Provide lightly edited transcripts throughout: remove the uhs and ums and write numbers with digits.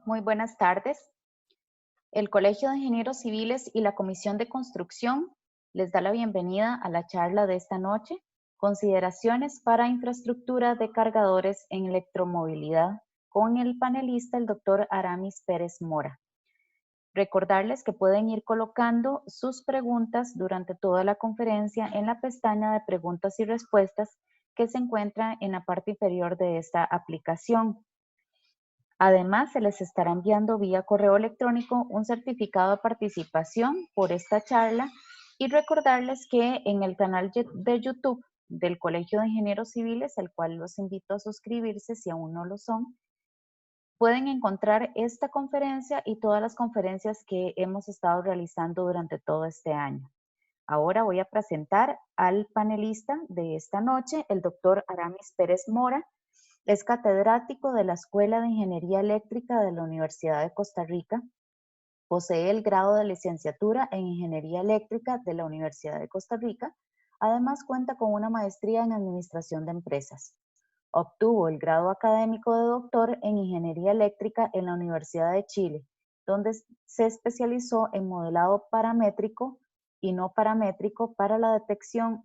Muy buenas tardes. El Colegio de Ingenieros Civiles y la Comisión de Construcción les da la bienvenida a la charla de esta noche, Consideraciones para infraestructura de cargadores en electromovilidad, con el panelista, el doctor Aramis Pérez Mora. Recordarles que pueden ir colocando sus preguntas durante toda la conferencia en la pestaña de preguntas y respuestas que se encuentra en la parte inferior de esta aplicación. Además, se les estará enviando vía correo electrónico un certificado de participación por esta charla y recordarles que en el canal de YouTube del Colegio de Ingenieros Civiles, al cual los invito a suscribirse si aún no lo son, pueden encontrar esta conferencia y todas las conferencias que hemos estado realizando durante todo este año. Ahora voy a presentar al panelista de esta noche, el doctor Aramis Pérez Mora. Es catedrático de la Escuela de Ingeniería Eléctrica de la Universidad de Costa Rica. Posee el grado de licenciatura en Ingeniería Eléctrica de la Universidad de Costa Rica. Además, cuenta con una maestría en Administración de Empresas. Obtuvo el grado académico de doctor en Ingeniería Eléctrica en la Universidad de Chile, donde se especializó en modelado paramétrico y no paramétrico para la detección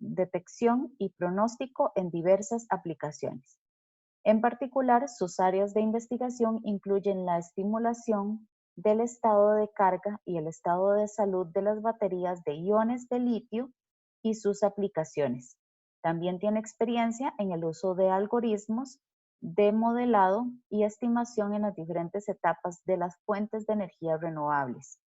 y pronóstico en diversas aplicaciones. En particular, sus áreas de investigación incluyen la estimulación del estado de carga y el estado de salud de las baterías de iones de litio y sus aplicaciones. También tiene experiencia en el uso de algoritmos de modelado y estimación en las diferentes etapas de las fuentes de energía renovables.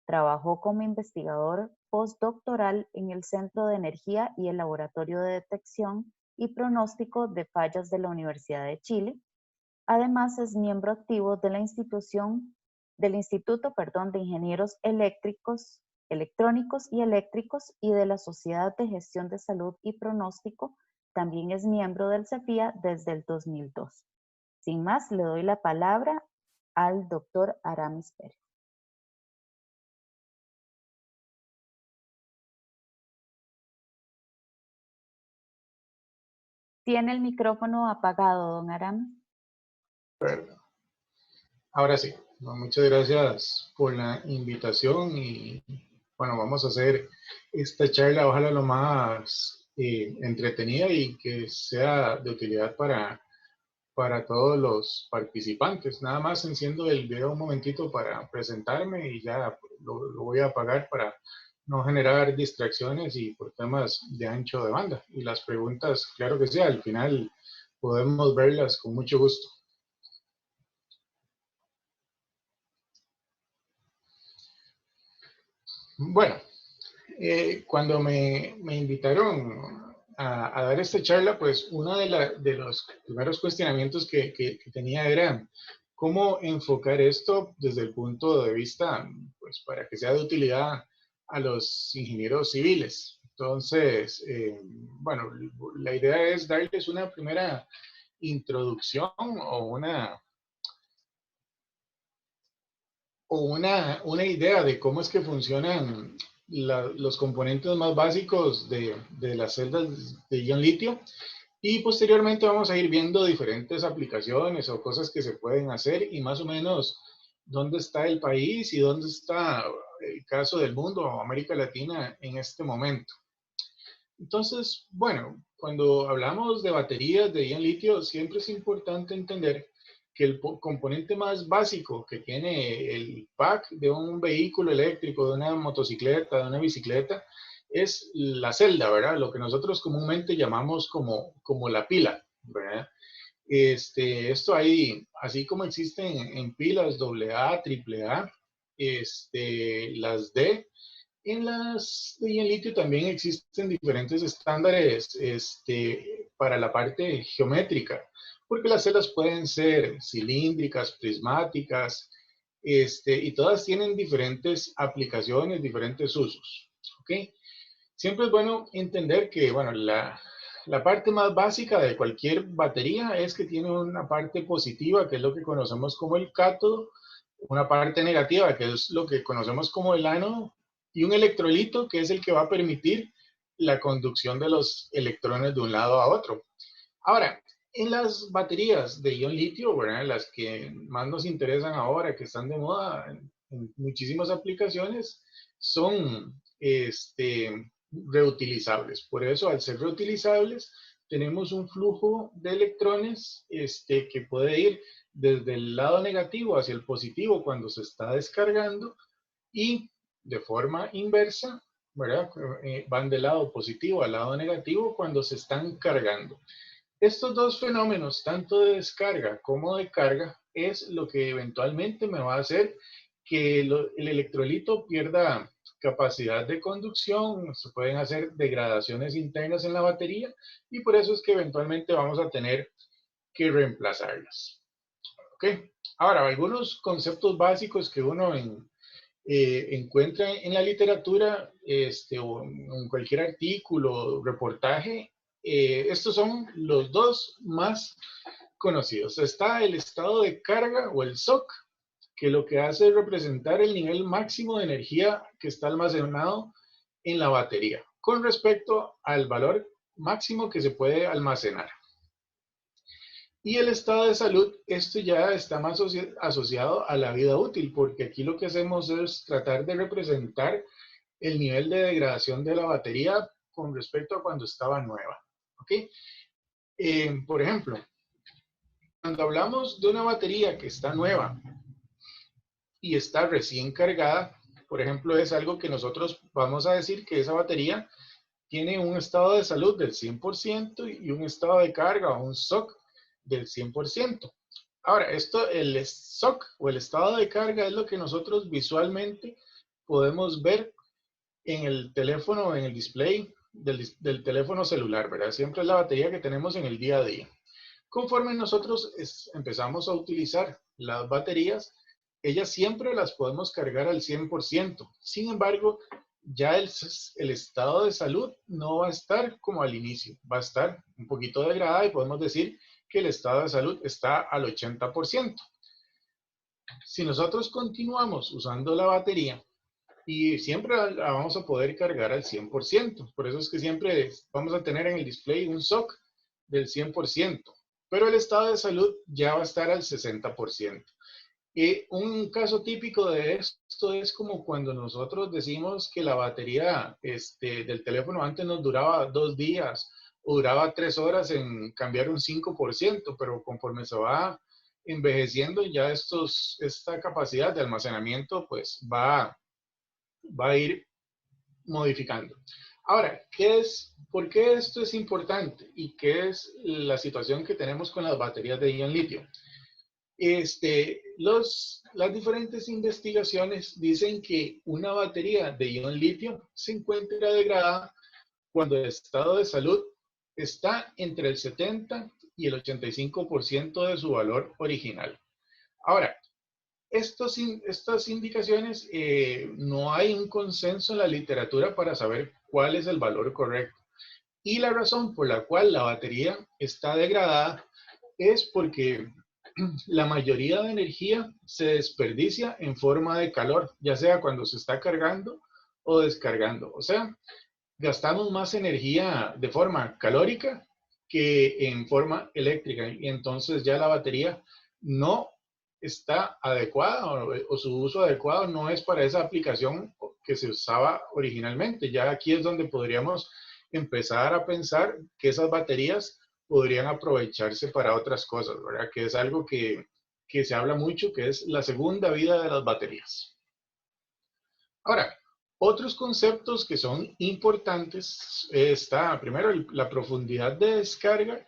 Trabajó como investigador postdoctoral en el Centro de Energía y el Laboratorio de Detección y Pronóstico de Fallas de la Universidad de Chile. Además, es miembro activo de la del Instituto de Ingenieros Electrónicos y Eléctricos y de la Sociedad de Gestión de Salud y Pronóstico. También es miembro del CEFIA desde el 2002. Sin más, le doy la palabra al doctor Aramis Pérez. Tiene el micrófono apagado, don Aramis. Perdón. Ahora sí, muchas gracias por la invitación y bueno, vamos a hacer esta charla, ojalá lo más entretenida y que sea de utilidad para todos los participantes. Nada más enciendo el video un momentito para presentarme y ya lo voy a apagar para no generar distracciones y por temas de ancho de banda. Y las preguntas, claro que sí, al final podemos verlas con mucho gusto. Bueno, cuando me invitaron a dar esta charla, pues uno de los primeros cuestionamientos que tenía era cómo enfocar esto desde el punto de vista, pues para que sea de utilidad a los ingenieros civiles. Entonces, bueno, la idea es darles una primera introducción una idea de cómo es que funcionan los componentes más básicos de las celdas de ion litio y posteriormente vamos a ir viendo diferentes aplicaciones o cosas que se pueden hacer y más o menos dónde está el país y dónde está el caso del mundo o América Latina en este momento. Entonces, bueno, cuando hablamos de baterías de ion litio, siempre es importante entender que el componente más básico que tiene el pack de un vehículo eléctrico, de una motocicleta, de una bicicleta, es la celda, ¿verdad? Lo que nosotros comúnmente llamamos como la pila, ¿verdad? Esto ahí, así como existen en pilas AA, AAA, las D, en las de ion litio también existen diferentes estándares para la parte geométrica, porque las celdas pueden ser cilíndricas, prismáticas, y todas tienen diferentes aplicaciones, diferentes usos. ¿Ok? Siempre es bueno entender que, bueno, la parte más básica de cualquier batería es que tiene una parte positiva, que es lo que conocemos como el cátodo, una parte negativa, que es lo que conocemos como el ánodo, y un electrolito, que es el que va a permitir la conducción de los electrones de un lado a otro. Ahora, En las baterías de ion litio, ¿verdad? Las que más nos interesan ahora, que están de moda en muchísimas aplicaciones, son reutilizables. Por eso, al ser reutilizables, tenemos un flujo de electrones que puede ir desde el lado negativo hacia el positivo cuando se está descargando y de forma inversa, ¿verdad? Van del lado positivo al lado negativo cuando se están cargando. Estos dos fenómenos, tanto de descarga como de carga, es lo que eventualmente me va a hacer que el electrolito pierda capacidad de conducción, se pueden hacer degradaciones internas en la batería y por eso es que eventualmente vamos a tener que reemplazarlas. ¿Ok? Ahora, algunos conceptos básicos que uno encuentra en la literatura o en cualquier artículo, reportaje, estos son los dos más conocidos. Está el estado de carga o el SOC, que lo que hace es representar el nivel máximo de energía que está almacenado en la batería con respecto al valor máximo que se puede almacenar. Y el estado de salud, esto ya está más asociado a la vida útil, porque aquí lo que hacemos es tratar de representar el nivel de degradación de la batería con respecto a cuando estaba nueva. ¿Ok? Por ejemplo, cuando hablamos de una batería que está nueva y está recién cargada, por ejemplo, es algo que nosotros vamos a decir que esa batería tiene un estado de salud del 100% y un estado de carga o un SOC del 100%. Ahora, el SOC o el estado de carga es lo que nosotros visualmente podemos ver en el teléfono, en el display del teléfono celular, ¿verdad? Siempre es la batería que tenemos en el día a día. Conforme nosotros empezamos a utilizar las baterías, ellas siempre las podemos cargar al 100%. Sin embargo, ya el estado de salud no va a estar como al inicio, va a estar un poquito degradada y podemos decir que el estado de salud está al 80%. Si nosotros continuamos usando la batería y siempre la vamos a poder cargar al 100%, por eso es que siempre vamos a tener en el display un SOC del 100%, pero el estado de salud ya va a estar al 60%. Un caso típico de esto es como cuando nosotros decimos que la batería del teléfono antes nos duraba 2 días o duraba 3 horas en cambiar un 5%, pero conforme se va envejeciendo ya esta capacidad de almacenamiento pues va a ir modificando. Ahora, ¿por qué esto es importante? ¿Y qué es la situación que tenemos con las baterías de ion litio? Las diferentes investigaciones dicen que una batería de ion litio se encuentra degradada cuando el estado de salud está entre el 70 y el 85% de su valor original. Ahora, estas indicaciones, no hay un consenso en la literatura para saber cuál es el valor correcto. Y la razón por la cual la batería está degradada es porque la mayoría de energía se desperdicia en forma de calor, ya sea cuando se está cargando o descargando. O sea, gastamos más energía de forma calórica que en forma eléctrica. Y entonces ya la batería no está adecuada o su uso adecuado no es para esa aplicación que se usaba originalmente. Ya aquí es donde podríamos empezar a pensar que esas baterías podrían aprovecharse para otras cosas, ¿verdad? Que es algo que se habla mucho, que es la segunda vida de las baterías. Ahora, otros conceptos que son importantes está primero la profundidad de descarga,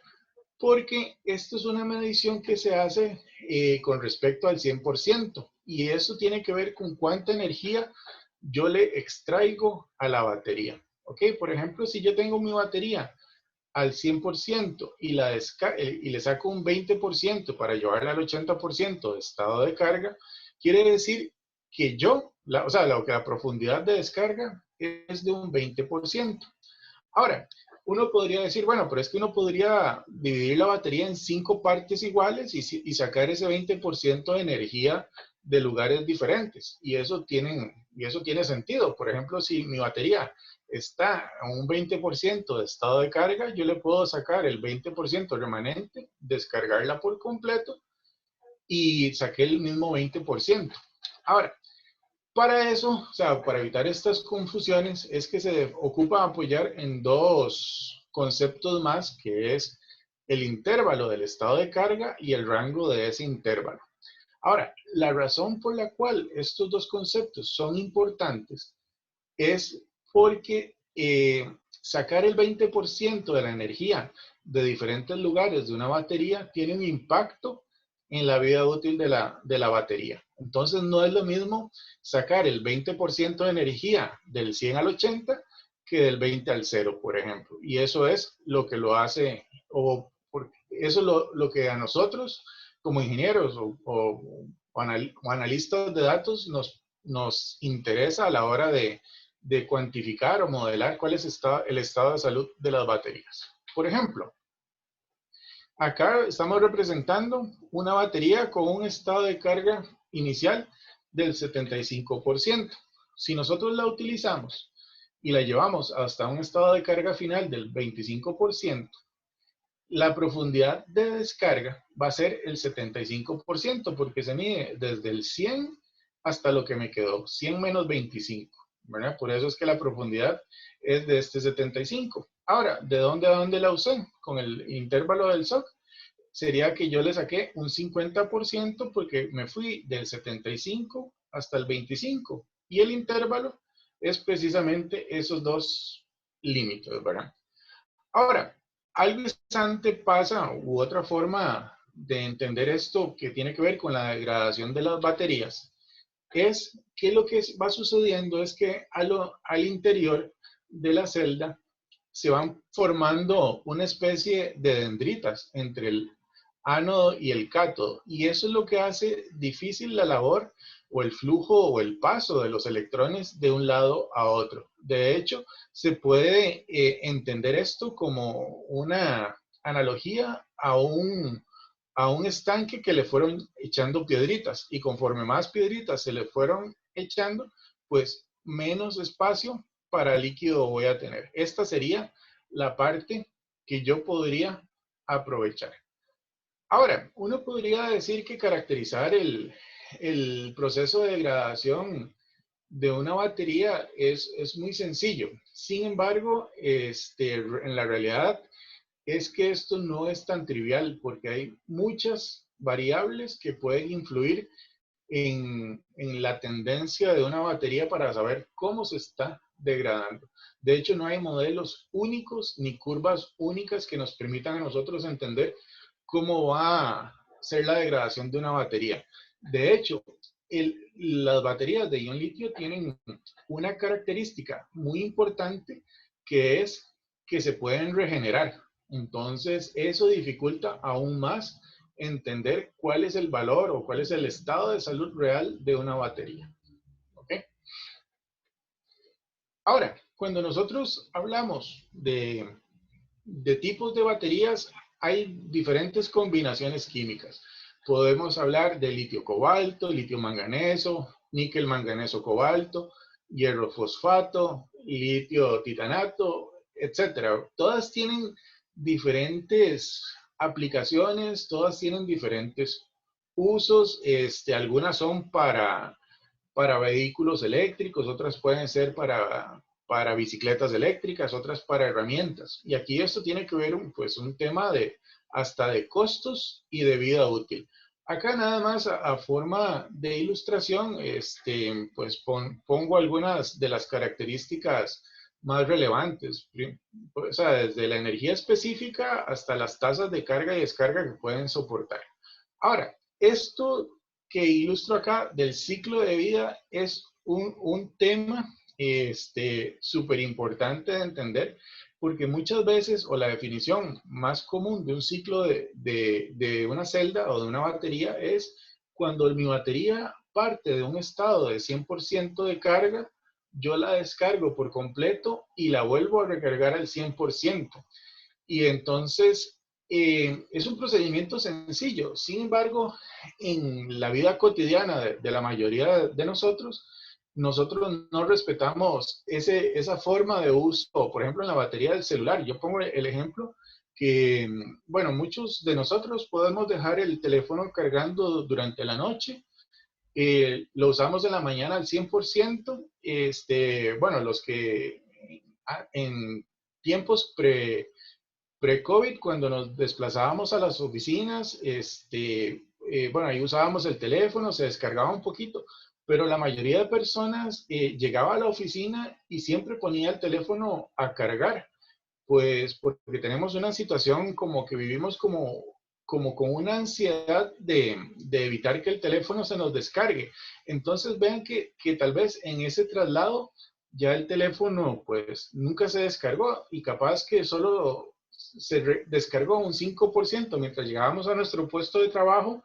porque esto es una medición que se hace con respecto al 100% y eso tiene que ver con cuánta energía yo le extraigo a la batería. ¿Ok? Por ejemplo, si yo tengo mi batería al 100% y le saco un 20% para llevarla al 80% de estado de carga, quiere decir que la profundidad de descarga es de un 20%. Ahora, uno podría decir, bueno, pero es que uno podría dividir la batería en 5 partes iguales y sacar ese 20% de energía de lugares diferentes. Y eso tiene sentido. Por ejemplo, si mi batería está a un 20% de estado de carga, yo le puedo sacar el 20% remanente, descargarla por completo y saqué el mismo 20%. Ahora, para eso, o sea, para evitar estas confusiones, es que se ocupa apoyar en dos conceptos más, que es el intervalo del estado de carga y el rango de ese intervalo. Ahora, la razón por la cual estos dos conceptos son importantes es porque sacar el 20% de la energía de diferentes lugares de una batería tiene un impacto en la vida útil de la batería. Entonces no es lo mismo sacar el 20% de energía del 100 al 80 que del 20 al 0, por ejemplo. Y eso es lo que lo hace, o eso es lo que a nosotros como ingenieros o analistas de datos nos interesa a la hora de cuantificar o modelar cuál es el estado de salud de las baterías. Por ejemplo, acá estamos representando una batería con un estado de carga inicial del 75%. Si nosotros la utilizamos y la llevamos hasta un estado de carga final del 25%, la profundidad de descarga va a ser el 75%, porque se mide desde el 100 hasta lo que me quedó, 100 menos 25, ¿verdad? Por eso es que la profundidad es de este 75. Ahora, ¿de dónde a dónde la usé? Con el intervalo del SOC, sería que yo le saqué un 50% porque me fui del 75 hasta el 25. Y el intervalo es precisamente esos dos límites, ¿verdad? Ahora, algo interesante pasa, u otra forma de entender esto que tiene que ver con la degradación de las baterías, es que lo que va sucediendo es que al interior de la celda se van formando una especie de dendritas entre el ánodo y el cátodo, y eso es lo que hace difícil la labor o el flujo o el paso de los electrones de un lado a otro. De hecho, se puede entender esto como una analogía a un estanque que le fueron echando piedritas, y conforme más piedritas se le fueron echando, pues menos espacio para líquido voy a tener. Esta sería la parte que yo podría aprovechar. Ahora, uno podría decir que caracterizar el proceso de degradación de una batería es muy sencillo. Sin embargo, en la realidad es que esto no es tan trivial porque hay muchas variables que pueden influir en la tendencia de una batería para saber cómo se está degradando. De hecho, no hay modelos únicos ni curvas únicas que nos permitan a nosotros entender cómo va a ser la degradación de una batería. De hecho, las baterías de ion litio tienen una característica muy importante, que es que se pueden regenerar. Entonces, eso dificulta aún más entender cuál es el valor o cuál es el estado de salud real de una batería. ¿Ok? Ahora, cuando nosotros hablamos de tipos de baterías, hay diferentes combinaciones químicas. Podemos hablar de litio-cobalto, litio-manganeso, níquel-manganeso-cobalto, hierro-fosfato, litio-titanato, etc. Todas tienen diferentes aplicaciones, todas tienen diferentes usos. Algunas son para vehículos eléctricos, otras pueden ser para bicicletas eléctricas, otras para herramientas. Y aquí esto tiene que ver pues un tema hasta de costos y de vida útil. Acá nada más a forma de ilustración, pues pongo algunas de las características más relevantes. O sea, desde la energía específica hasta las tasas de carga y descarga que pueden soportar. Ahora, esto que ilustro acá del ciclo de vida es un tema súper importante de entender, porque muchas veces, o la definición más común de un ciclo de una celda o de una batería es cuando mi batería parte de un estado de 100% de carga, yo la descargo por completo y la vuelvo a recargar al 100%. Y entonces es un procedimiento sencillo. Sin embargo, en la vida cotidiana de la mayoría de nosotros, nosotros no respetamos esa forma de uso, por ejemplo, en la batería del celular. Yo pongo el ejemplo que, bueno, muchos de nosotros podemos dejar el teléfono cargando durante la noche. Lo usamos en la mañana al 100%. Bueno, los que en tiempos pre-COVID, cuando nos desplazábamos a las oficinas, bueno, ahí usábamos el teléfono, se descargaba un poquito, pero la mayoría de personas llegaba a la oficina y siempre ponía el teléfono a cargar, pues porque tenemos una situación como que vivimos como con una ansiedad de evitar que el teléfono se nos descargue. Entonces vean que tal vez en ese traslado ya el teléfono pues nunca se descargó y capaz que solo se descargó un 5% mientras llegábamos a nuestro puesto de trabajo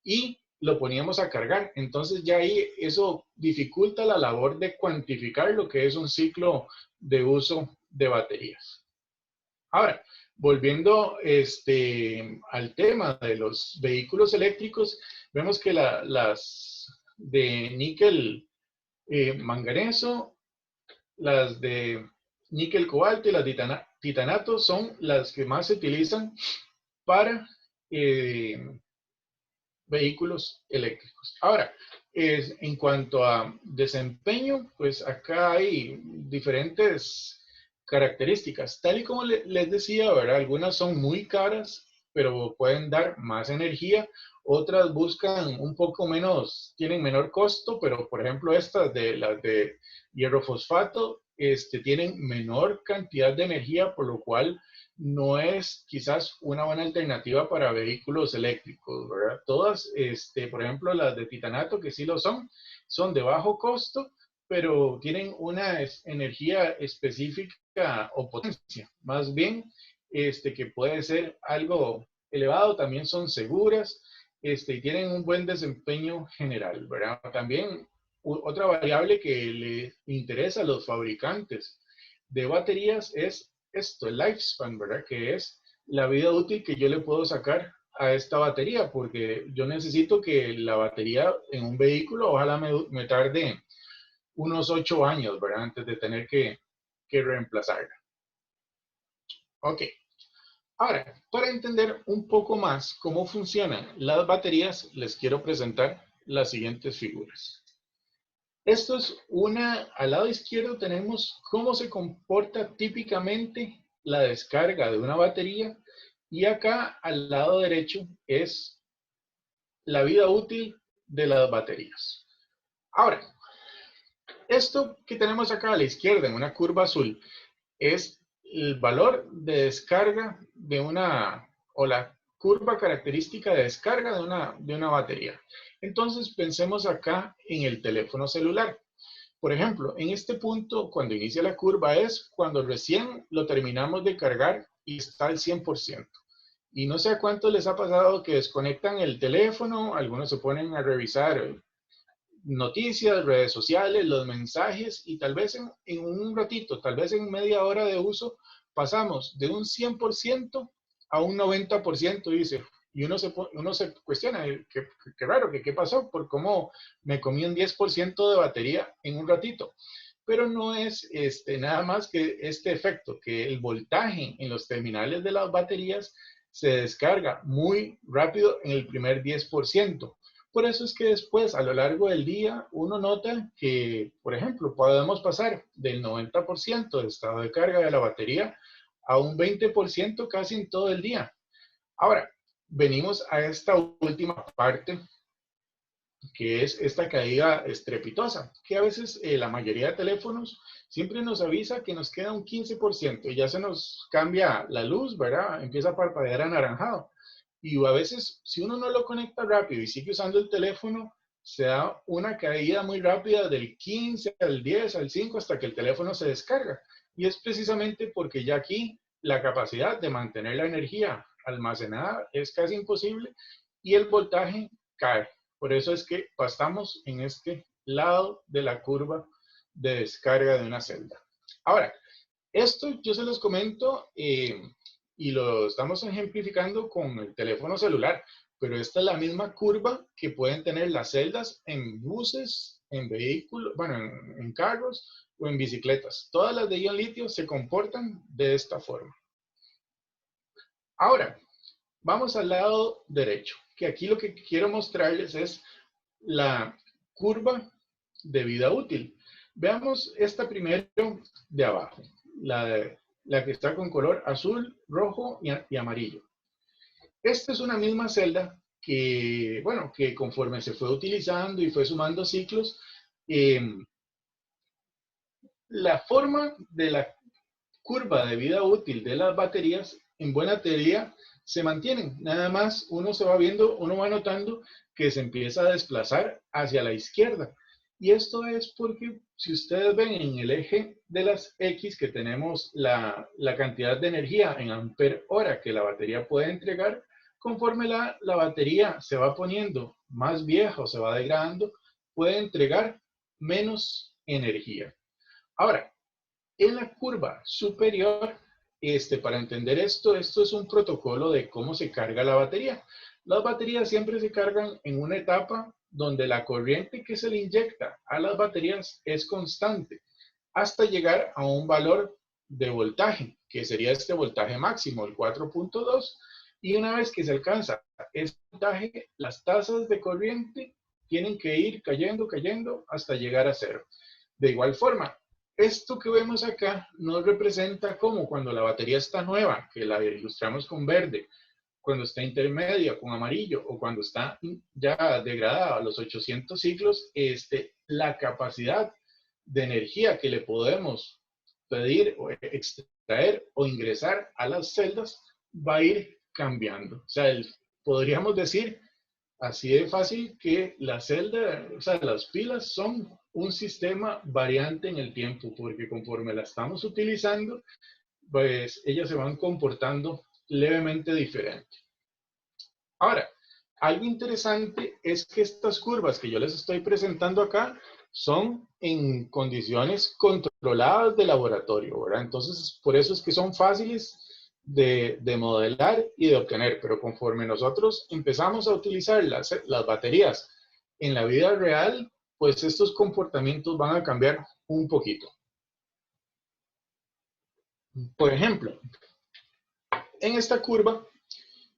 y lo poníamos a cargar. Entonces ya ahí eso dificulta la labor de cuantificar lo que es un ciclo de uso de baterías. Ahora, volviendo al tema de los vehículos eléctricos, vemos que las de níquel manganeso, las de níquel cobalto y las de titanato son las que más se utilizan para vehículos eléctricos. Ahora, en cuanto a desempeño, pues acá hay diferentes características. Tal y como les decía, ¿verdad? Algunas son muy caras, pero pueden dar más energía. Otras buscan un poco menos, tienen menor costo, pero por ejemplo estas de las de hierro fosfato, tienen menor cantidad de energía, por lo cual no es quizás una buena alternativa para vehículos eléctricos, ¿verdad? Todas, por ejemplo, las de titanato, que sí lo son de bajo costo, pero tienen una energía específica o potencia, más bien, que puede ser algo elevado, también son seguras, y tienen un buen desempeño general, ¿verdad? También otra variable que le interesa a los fabricantes de baterías es esto, el lifespan, ¿verdad? Que es la vida útil que yo le puedo sacar a esta batería, porque yo necesito que la batería en un vehículo, ojalá me tarde unos 8 años, ¿verdad? Antes de tener que reemplazarla. Ok. Ahora, para entender un poco más cómo funcionan las baterías, les quiero presentar las siguientes figuras. Esto es al lado izquierdo tenemos cómo se comporta típicamente la descarga de una batería y acá al lado derecho es la vida útil de las baterías. Ahora, esto que tenemos acá a la izquierda en una curva azul es el valor de descarga o la curva característica de descarga de una batería. Entonces pensemos acá en el teléfono celular. Por ejemplo, en este punto, cuando inicia la curva es cuando recién lo terminamos de cargar y está al 100%. Y no sé a cuántos les ha pasado que desconectan el teléfono, algunos se ponen a revisar noticias, redes sociales, los mensajes y tal vez en un ratito, tal vez en media hora de uso, pasamos de un 100% a un 90%, dice. Y uno se cuestiona, qué raro, qué pasó, por cómo me comí un 10% de batería en un ratito. Pero no es nada más que este efecto, que el voltaje en los terminales de las baterías se descarga muy rápido en el primer 10%. Por eso es que después, a lo largo del día, uno nota que, por ejemplo, podemos pasar del 90% de estado de carga de la batería a un 20% casi en todo el día. Ahora, venimos a esta última parte, que es esta caída estrepitosa, que a veces la mayoría de teléfonos siempre nos avisa que nos queda un 15% y ya se nos cambia la luz, ¿verdad? Empieza a parpadear anaranjado. Y a veces, si uno no lo conecta rápido y sigue usando el teléfono, se da una caída muy rápida del 15 al 10, al 5, hasta que el teléfono se descarga. Y es precisamente porque ya aquí la capacidad de mantener la energía almacenada es casi imposible y el voltaje cae. Por eso es que pasamos en este lado de la curva de descarga de una celda. Ahora, esto yo se los comento y lo estamos ejemplificando con el teléfono celular, pero esta es la misma curva que pueden tener las celdas en buses, en vehículos, bueno, en carros o en bicicletas. Todas las de ion litio se comportan de esta forma. Ahora, vamos al lado derecho, que aquí lo que quiero mostrarles es la curva de vida útil. Veamos esta primero de abajo, la que está con color azul, rojo y amarillo. Esta es una misma celda que, bueno, que conforme se fue utilizando y fue sumando ciclos, la forma de la curva de vida útil de las baterías, en buena teoría, se mantienen. Nada más uno se va viendo, uno va notando que se empieza a desplazar hacia la izquierda. Y esto es porque, si ustedes ven en el eje de las X, que tenemos la cantidad de energía en ampere hora que la batería puede entregar, conforme la batería se va poniendo más vieja o se va degradando, puede entregar menos energía. Ahora, en la curva superior, para entender esto es un protocolo de cómo se carga la batería. Las baterías siempre se cargan en una etapa donde la corriente que se le inyecta a las baterías es constante hasta llegar a un valor de voltaje, que sería este voltaje máximo, el 4.2, y una vez que se alcanza este voltaje, las tasas de corriente tienen que ir cayendo, cayendo hasta llegar a cero. De igual forma, esto que vemos acá nos representa como cuando la batería está nueva, que la ilustramos con verde, cuando está intermedia con amarillo o cuando está ya degradada a los 800 ciclos, la capacidad de energía que le podemos pedir o extraer o ingresar a las celdas va a ir cambiando. O sea, podríamos decir así de fácil que la celda, o sea, las pilas son un sistema variante en el tiempo, porque conforme la estamos utilizando, pues ellas se van comportando levemente diferente. Ahora, algo interesante es que estas curvas que yo les estoy presentando acá son en condiciones controladas de laboratorio, ¿verdad? Entonces, por eso es que son fáciles de modelar y de obtener, pero conforme nosotros empezamos a utilizar las baterías en la vida real, pues estos comportamientos van a cambiar un poquito. Por ejemplo, en esta curva,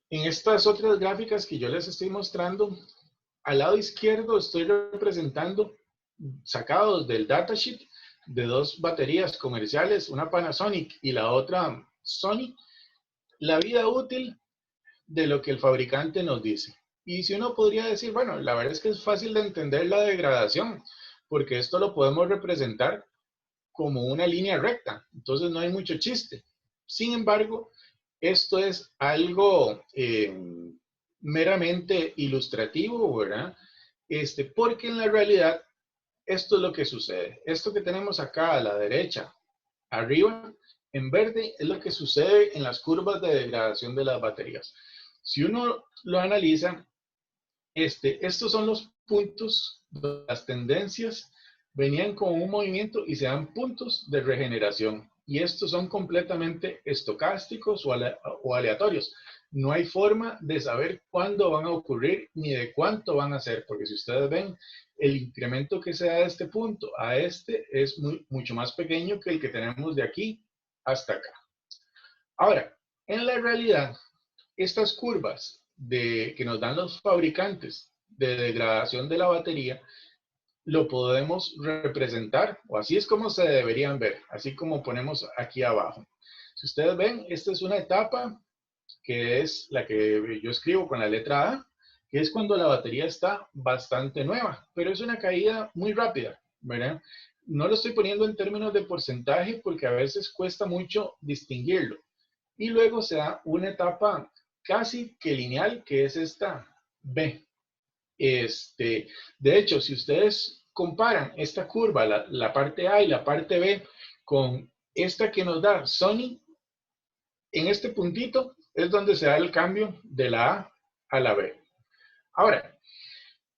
en estas otras gráficas que yo les estoy mostrando, al lado izquierdo estoy representando, sacados del datasheet, de dos baterías comerciales, una Panasonic y la otra Sony, la vida útil de lo que el fabricante nos dice. Y si uno podría decir, bueno, la verdad es que es fácil de entender la degradación, porque esto lo podemos representar como una línea recta, entonces no hay mucho chiste. Sin embargo, esto es algo meramente ilustrativo, ¿verdad? Porque en la realidad, esto es lo que sucede. Esto que tenemos acá a la derecha, arriba, en verde, es lo que sucede en las curvas de degradación de las baterías. Si uno lo analiza, estos son los puntos, las tendencias venían con un movimiento y se dan puntos de regeneración. Y estos son completamente estocásticos o aleatorios. No hay forma de saber cuándo van a ocurrir ni de cuánto van a ser, porque si ustedes ven, el incremento que se da de este punto a este es mucho más pequeño que el que tenemos de aquí hasta acá. Ahora, en la realidad, estas curvas que nos dan los fabricantes de degradación de la batería, lo podemos representar, o así es como se deberían ver, así como ponemos aquí abajo. Si ustedes ven, esta es una etapa que es la que yo escribo con la letra A, que es cuando la batería está bastante nueva, pero es una caída muy rápida, ¿verdad? No lo estoy poniendo en términos de porcentaje porque a veces cuesta mucho distinguirlo. Y luego se da una etapa casi que lineal, que es esta B. De hecho, si ustedes comparan esta curva, la parte A y la parte B, con esta que nos da Sony, en este puntito es donde se da el cambio de la A a la B. Ahora,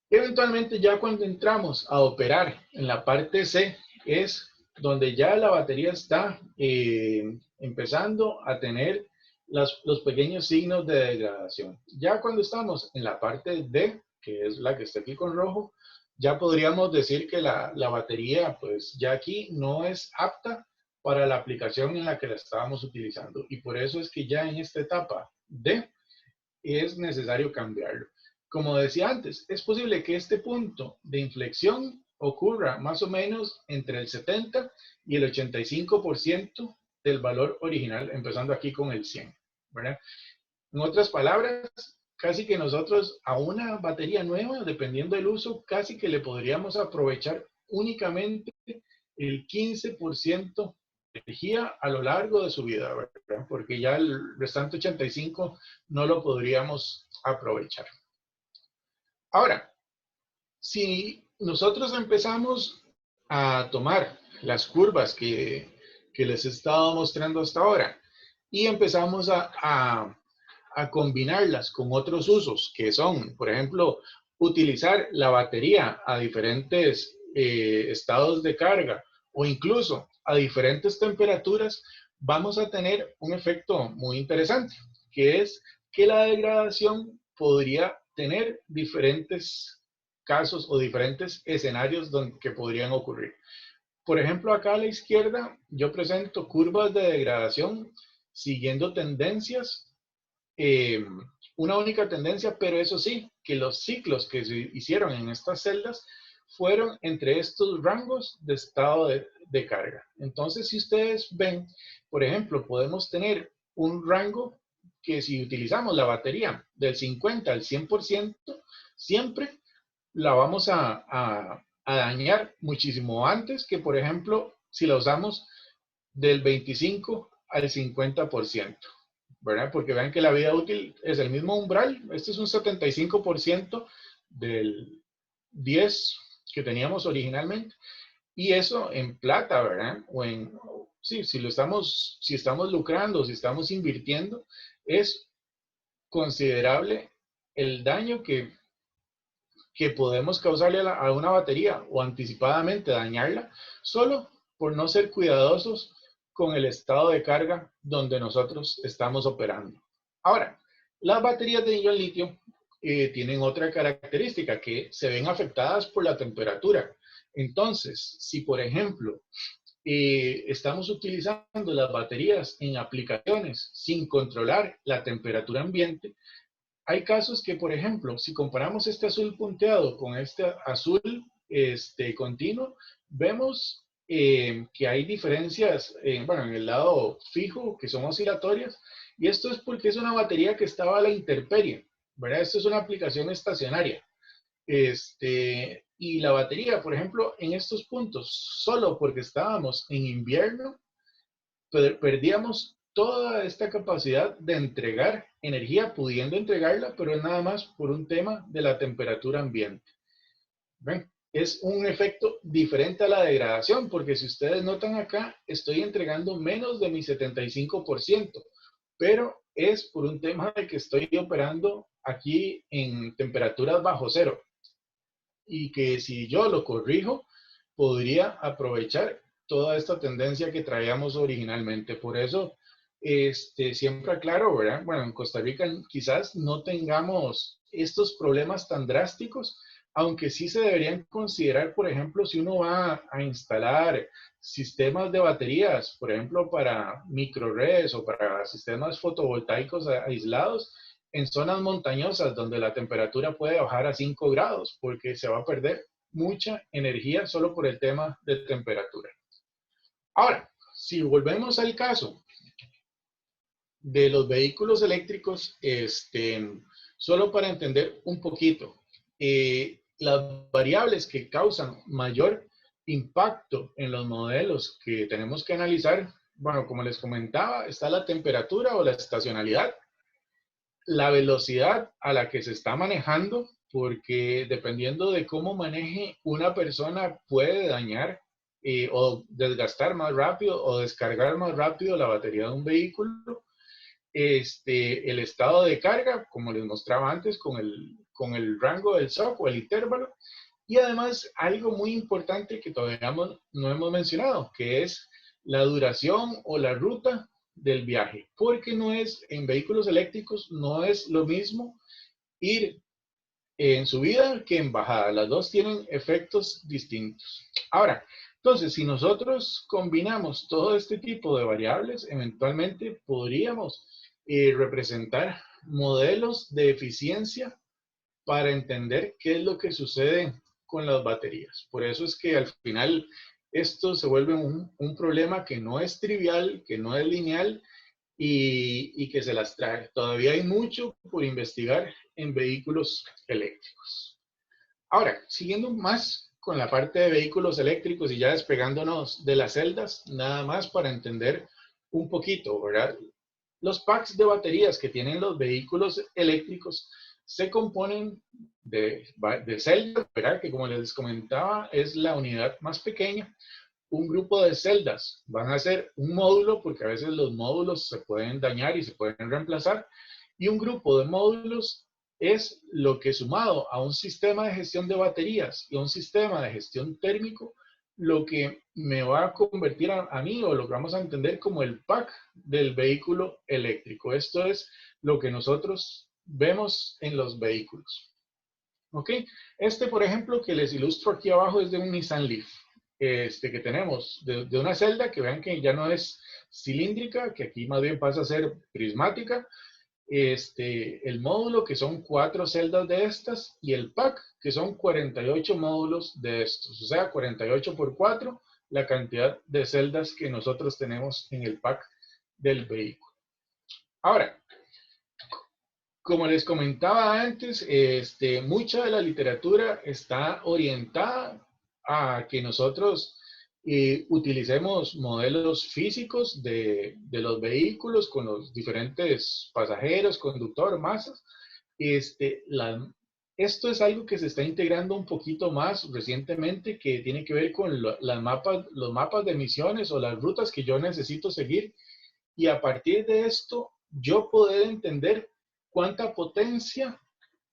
eventualmente ya cuando entramos a operar en la parte C, es donde ya la batería está empezando a tener los pequeños signos de degradación. Ya cuando estamos en la parte D, que es la que está aquí con rojo, ya podríamos decir que la batería, pues ya aquí no es apta para la aplicación en la que la estábamos utilizando. Y por eso es que ya en esta etapa D es necesario cambiarlo. Como decía antes, es posible que este punto de inflexión ocurra más o menos entre el 70 y el 85% del valor original, empezando aquí con el 100, ¿verdad? En otras palabras, casi que nosotros a una batería nueva, dependiendo del uso, casi que le podríamos aprovechar únicamente el 15% de energía a lo largo de su vida, ¿verdad? Porque ya el restante 85% no lo podríamos aprovechar. Ahora, si nosotros empezamos a tomar las curvas que les he estado mostrando hasta ahora y empezamos a combinarlas con otros usos que son, por ejemplo, utilizar la batería a diferentes estados de carga o incluso a diferentes temperaturas, vamos a tener un efecto muy interesante, que es que la degradación podría tener diferentes casos o diferentes escenarios que podrían ocurrir. Por ejemplo, acá a la izquierda yo presento curvas de degradación siguiendo tendencias, eh, una única tendencia, pero eso sí, que los ciclos que se hicieron en estas celdas fueron entre estos rangos de estado de carga. Entonces, si ustedes ven, por ejemplo, podemos tener un rango que si utilizamos la batería del 50 al 100%, siempre la vamos a dañar muchísimo antes que, por ejemplo, si la usamos del 25 al 50%, ¿verdad? Porque vean que la vida útil es el mismo umbral. Este es un 75% del 10 que teníamos originalmente. Y eso en plata, ¿verdad? O en, sí, si estamos lucrando, si estamos invirtiendo, es considerable el daño que podemos causarle a una batería o anticipadamente dañarla solo por no ser cuidadosos con el estado de carga donde nosotros estamos operando. Ahora, las baterías de ion litio tienen otra característica, que se ven afectadas por la temperatura. Entonces, si por ejemplo estamos utilizando las baterías en aplicaciones sin controlar la temperatura ambiente, hay casos que, por ejemplo, si comparamos este azul punteado con este azul continuo, vemos que hay diferencias bueno, en el lado fijo, que son oscilatorias, y esto es porque es una batería que estaba a la intemperie, ¿verdad? Esto es una aplicación estacionaria. Y la batería, por ejemplo, en estos puntos, solo porque estábamos en invierno, perdíamos toda esta capacidad de entregar energía, pudiendo entregarla, pero es nada más por un tema de la temperatura ambiente. ¿Ven? Es un efecto diferente a la degradación, porque si ustedes notan acá, estoy entregando menos de mi 75%, pero es por un tema de que estoy operando aquí en temperaturas bajo cero. Y que si yo lo corrijo, podría aprovechar toda esta tendencia que traíamos originalmente. Por eso, siempre aclaro, ¿verdad? Bueno, en Costa Rica quizás no tengamos estos problemas tan drásticos, aunque sí se deberían considerar, por ejemplo, si uno va a instalar sistemas de baterías, por ejemplo, para microredes o para sistemas fotovoltaicos aislados, en zonas montañosas donde la temperatura puede bajar a 5 grados, porque se va a perder mucha energía solo por el tema de temperatura. Ahora, si volvemos al caso de los vehículos eléctricos, solo para entender un poquito, las variables que causan mayor impacto en los modelos que tenemos que analizar, bueno, como les comentaba, está la temperatura o la estacionalidad, la velocidad a la que se está manejando, porque dependiendo de cómo maneje una persona puede dañar o desgastar más rápido o descargar más rápido la batería de un vehículo. El estado de carga, como les mostraba antes, con el rango del shock o el intervalo. Y además, algo muy importante que todavía no hemos mencionado, que es la duración o la ruta del viaje, porque no es, en vehículos eléctricos no es lo mismo ir en subida que en bajada. Las dos tienen efectos distintos. Ahora, entonces, si nosotros combinamos todo este tipo de variables, eventualmente podríamos representar modelos de eficiencia para entender qué es lo que sucede con las baterías. Por eso es que al final esto se vuelve un problema que no es trivial, que no es lineal y que se las trae. Todavía hay mucho por investigar en vehículos eléctricos. Ahora, siguiendo más con la parte de vehículos eléctricos y ya despegándonos de las celdas, nada más para entender un poquito, ¿verdad? Los packs de baterías que tienen los vehículos eléctricos se componen de celdas, ¿verdad? Que como les comentaba, es la unidad más pequeña. Un grupo de celdas van a ser un módulo, porque a veces los módulos se pueden dañar y se pueden reemplazar, y un grupo de módulos es lo que sumado a un sistema de gestión de baterías y a un sistema de gestión térmico, lo que me va a convertir a mí o lo que vamos a entender como el pack del vehículo eléctrico. Esto es lo que nosotros vemos en los vehículos. ¿Ok? Este, por ejemplo, que les ilustro aquí abajo es de un Nissan Leaf. Que tenemos de una celda que vean que ya no es cilíndrica, que aquí más bien pasa a ser prismática. El módulo, que son 4 celdas de estas, y el pack, que son 48 módulos de estos. O sea, 48 por 4, la cantidad de celdas que nosotros tenemos en el pack del vehículo. Ahora, como les comentaba antes, mucha de la literatura está orientada a que nosotros utilicemos modelos físicos de los vehículos con los diferentes pasajeros, conductor, masas. Esto es algo que se está integrando un poquito más recientemente, que tiene que ver con los mapas de emisiones o las rutas que yo necesito seguir. Y a partir de esto, yo poder entender cuánta potencia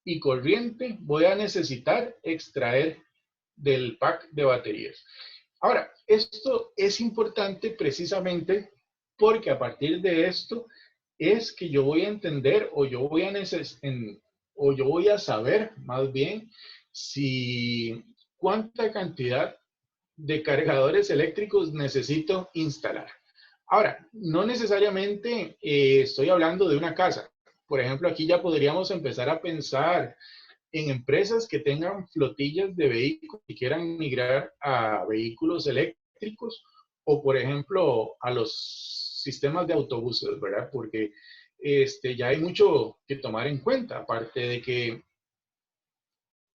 y corriente voy a necesitar extraer del pack de baterías. Ahora, esto es importante precisamente porque a partir de esto es que yo voy a entender o yo voy a saber más bien si cuánta cantidad de cargadores eléctricos necesito instalar. Ahora, no necesariamente estoy hablando de una casa. Por ejemplo, aquí ya podríamos empezar a pensar en empresas que tengan flotillas de vehículos y quieran migrar a vehículos eléctricos o, por ejemplo, a los sistemas de autobuses, ¿verdad? Porque ya hay mucho que tomar en cuenta. Aparte de que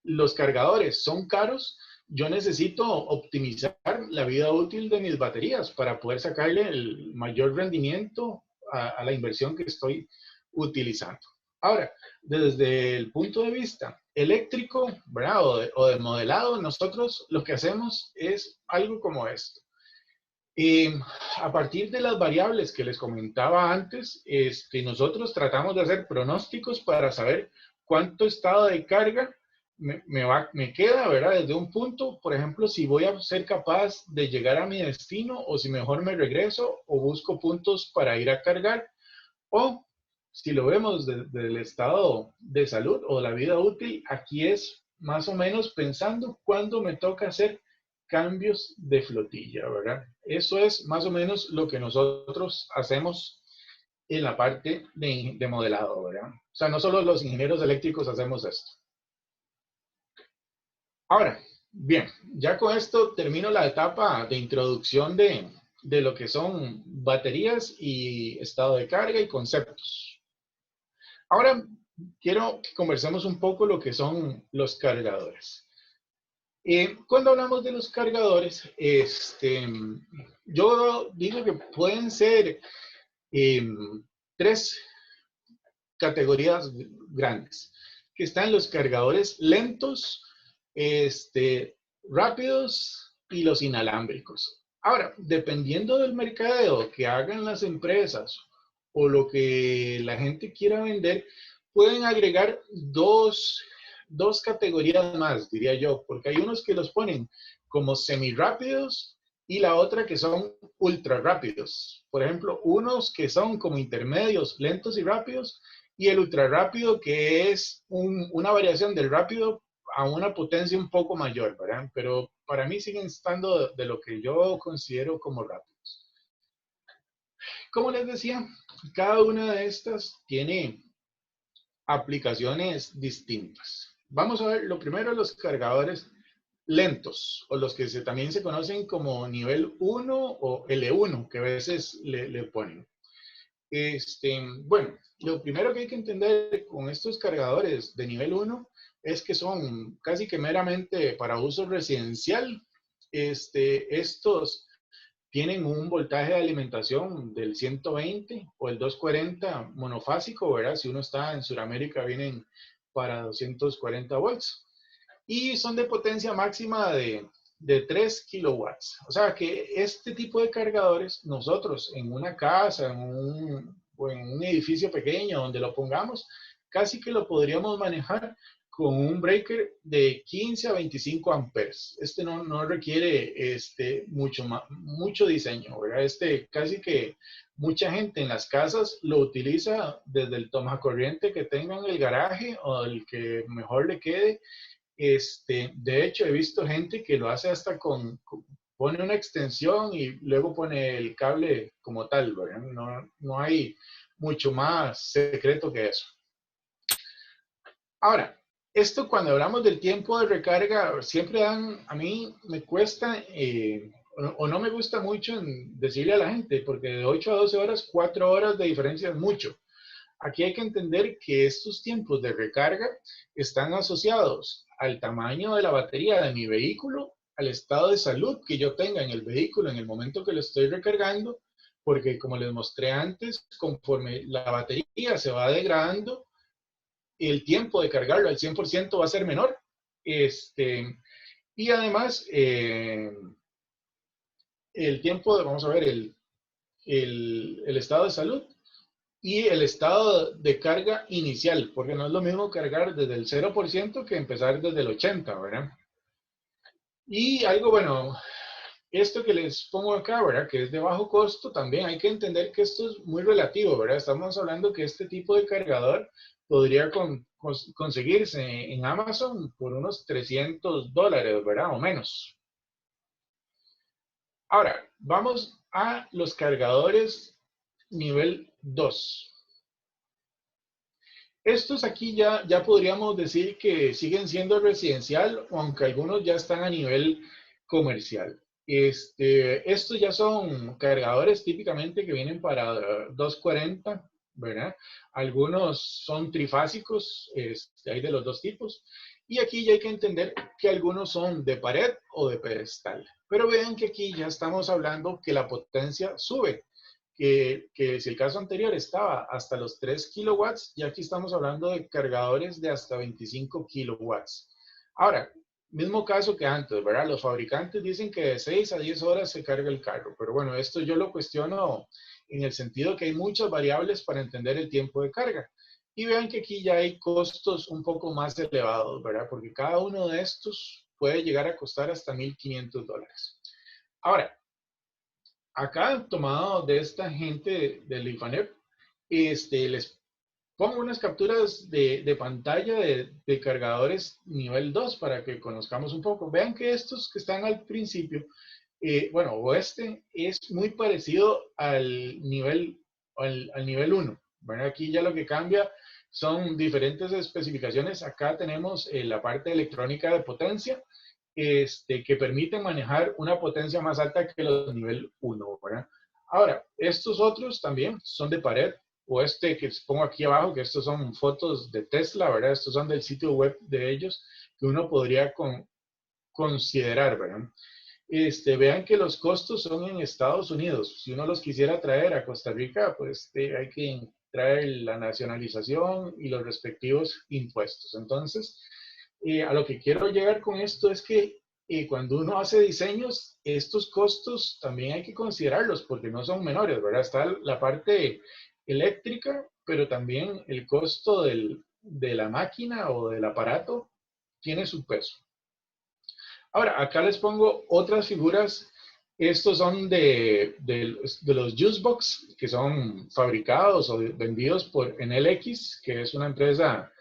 los cargadores son caros, yo necesito optimizar la vida útil de mis baterías para poder sacarle el mayor rendimiento a la inversión que estoy utilizando. Ahora, desde el punto de vista eléctrico, ¿verdad? O de modelado, nosotros lo que hacemos es algo como esto. A partir de las variables que les comentaba antes, nosotros tratamos de hacer pronósticos para saber cuánto estado de carga me queda, ¿verdad? Desde un punto, por ejemplo, si voy a ser capaz de llegar a mi destino o si mejor me regreso o busco puntos para ir a cargar, o si lo vemos desde el estado de salud o la vida útil, aquí es más o menos pensando cuándo me toca hacer cambios de flotilla, ¿verdad? Eso es más o menos lo que nosotros hacemos en la parte de modelado, ¿verdad? O sea, no solo los ingenieros eléctricos hacemos esto. Ahora, bien, ya con esto termino la etapa de introducción de lo que son baterías y estado de carga y conceptos. Ahora quiero que conversemos un poco lo que son los cargadores. Cuando hablamos de los cargadores, yo digo que pueden ser 3 categorías grandes, que están los cargadores lentos, rápidos y los inalámbricos. Ahora, dependiendo del mercadeo que hagan las empresas o lo que la gente quiera vender, pueden agregar dos categorías más, diría yo, porque hay unos que los ponen como semirápidos y la otra que son ultra rápidos. Por ejemplo, unos que son como intermedios, lentos y rápidos, y el ultra rápido que es una variación del rápido a una potencia un poco mayor, ¿verdad? Pero para mí siguen estando de lo que yo considero como rápidos. Como les decía, cada una de estas tiene aplicaciones distintas. Vamos a ver, lo primero, los cargadores lentos, o los que también se conocen como nivel 1 o L1, que a veces le ponen. Bueno, lo primero que hay que entender con estos cargadores de nivel 1 es que son casi que meramente para uso residencial. Estos tienen un voltaje de alimentación del 120 o el 240 monofásico, ¿verdad? Si uno está en Sudamérica, vienen para 240 volts. Y son de potencia máxima de 3 kilowatts. O sea que este tipo de cargadores, nosotros en una casa, o en un edificio pequeño donde lo pongamos, casi que lo podríamos manejar con un breaker de 15 a 25 amperes. No requiere mucho diseño, ¿verdad? Casi que mucha gente en las casas lo utiliza desde el tomacorriente que tenga en el garaje o el que mejor le quede. De hecho, he visto gente que lo hace hasta pone una extensión y luego pone el cable como tal, ¿verdad? No hay mucho más secreto que eso. Ahora, esto cuando hablamos del tiempo de recarga, siempre a mí me cuesta o no me gusta mucho decirle a la gente, porque de 8 a 12 horas, 4 horas de diferencia es mucho. Aquí hay que entender que estos tiempos de recarga están asociados al tamaño de la batería de mi vehículo, al estado de salud que yo tenga en el vehículo en el momento que lo estoy recargando, porque como les mostré antes, conforme la batería se va degradando, el tiempo de cargarlo al 100% va a ser menor. Y además, el tiempo, vamos a ver, el estado de salud y el estado de carga inicial, porque no es lo mismo cargar desde el 0% que empezar desde el 80%, ¿verdad? Y algo, bueno, esto que les pongo acá, ¿verdad? Que es de bajo costo, también hay que entender que esto es muy relativo, ¿verdad? Estamos hablando que este tipo de cargador podría conseguirse en Amazon por unos $300, ¿verdad? O menos. Ahora, vamos a los cargadores nivel 2. Estos aquí ya podríamos decir que siguen siendo residencial, aunque algunos ya están a nivel comercial. Estos ya son cargadores típicamente que vienen para 240, ¿verdad? Algunos son trifásicos, hay de los dos tipos. Y aquí ya hay que entender que algunos son de pared o de pedestal. Pero vean que aquí ya estamos hablando que la potencia sube. Que si el caso anterior estaba hasta los 3 kilowatts, y aquí estamos hablando de cargadores de hasta 25 kilowatts. Ahora, mismo caso que antes, ¿verdad? Los fabricantes dicen que de 6 a 10 horas se carga el carro, pero bueno, esto yo lo cuestiono en el sentido que hay muchas variables para entender el tiempo de carga. Y vean que aquí ya hay costos un poco más elevados, ¿verdad? Porque cada uno de estos puede llegar a costar hasta $1,500. Ahora, acá tomado de esta gente del IFANEP, les pongo unas capturas de pantalla de cargadores nivel 2 para que conozcamos un poco. Vean que estos que están al principio, bueno, o es muy parecido al nivel 1. Bueno, aquí ya lo que cambia son diferentes especificaciones. Acá tenemos la parte electrónica de potencia, que permite manejar una potencia más alta que los nivel 1, ¿verdad? Ahora, estos otros también son de pared, o que pongo aquí abajo, que estos son fotos de Tesla, ¿verdad? Estos son del sitio web de ellos, que uno podría considerar, ¿verdad? Vean que los costos son en Estados Unidos. Si uno los quisiera traer a Costa Rica, pues hay que traer la nacionalización y los respectivos impuestos. Entonces, a lo que quiero llegar con esto es que cuando uno hace diseños, estos costos también hay que considerarlos porque no son menores, ¿verdad? Está la parte eléctrica, pero también el costo de la máquina o del aparato tiene su peso. Ahora, acá les pongo otras figuras Estos son de los Juicebox, que son fabricados o vendidos por NLX, que es una empresa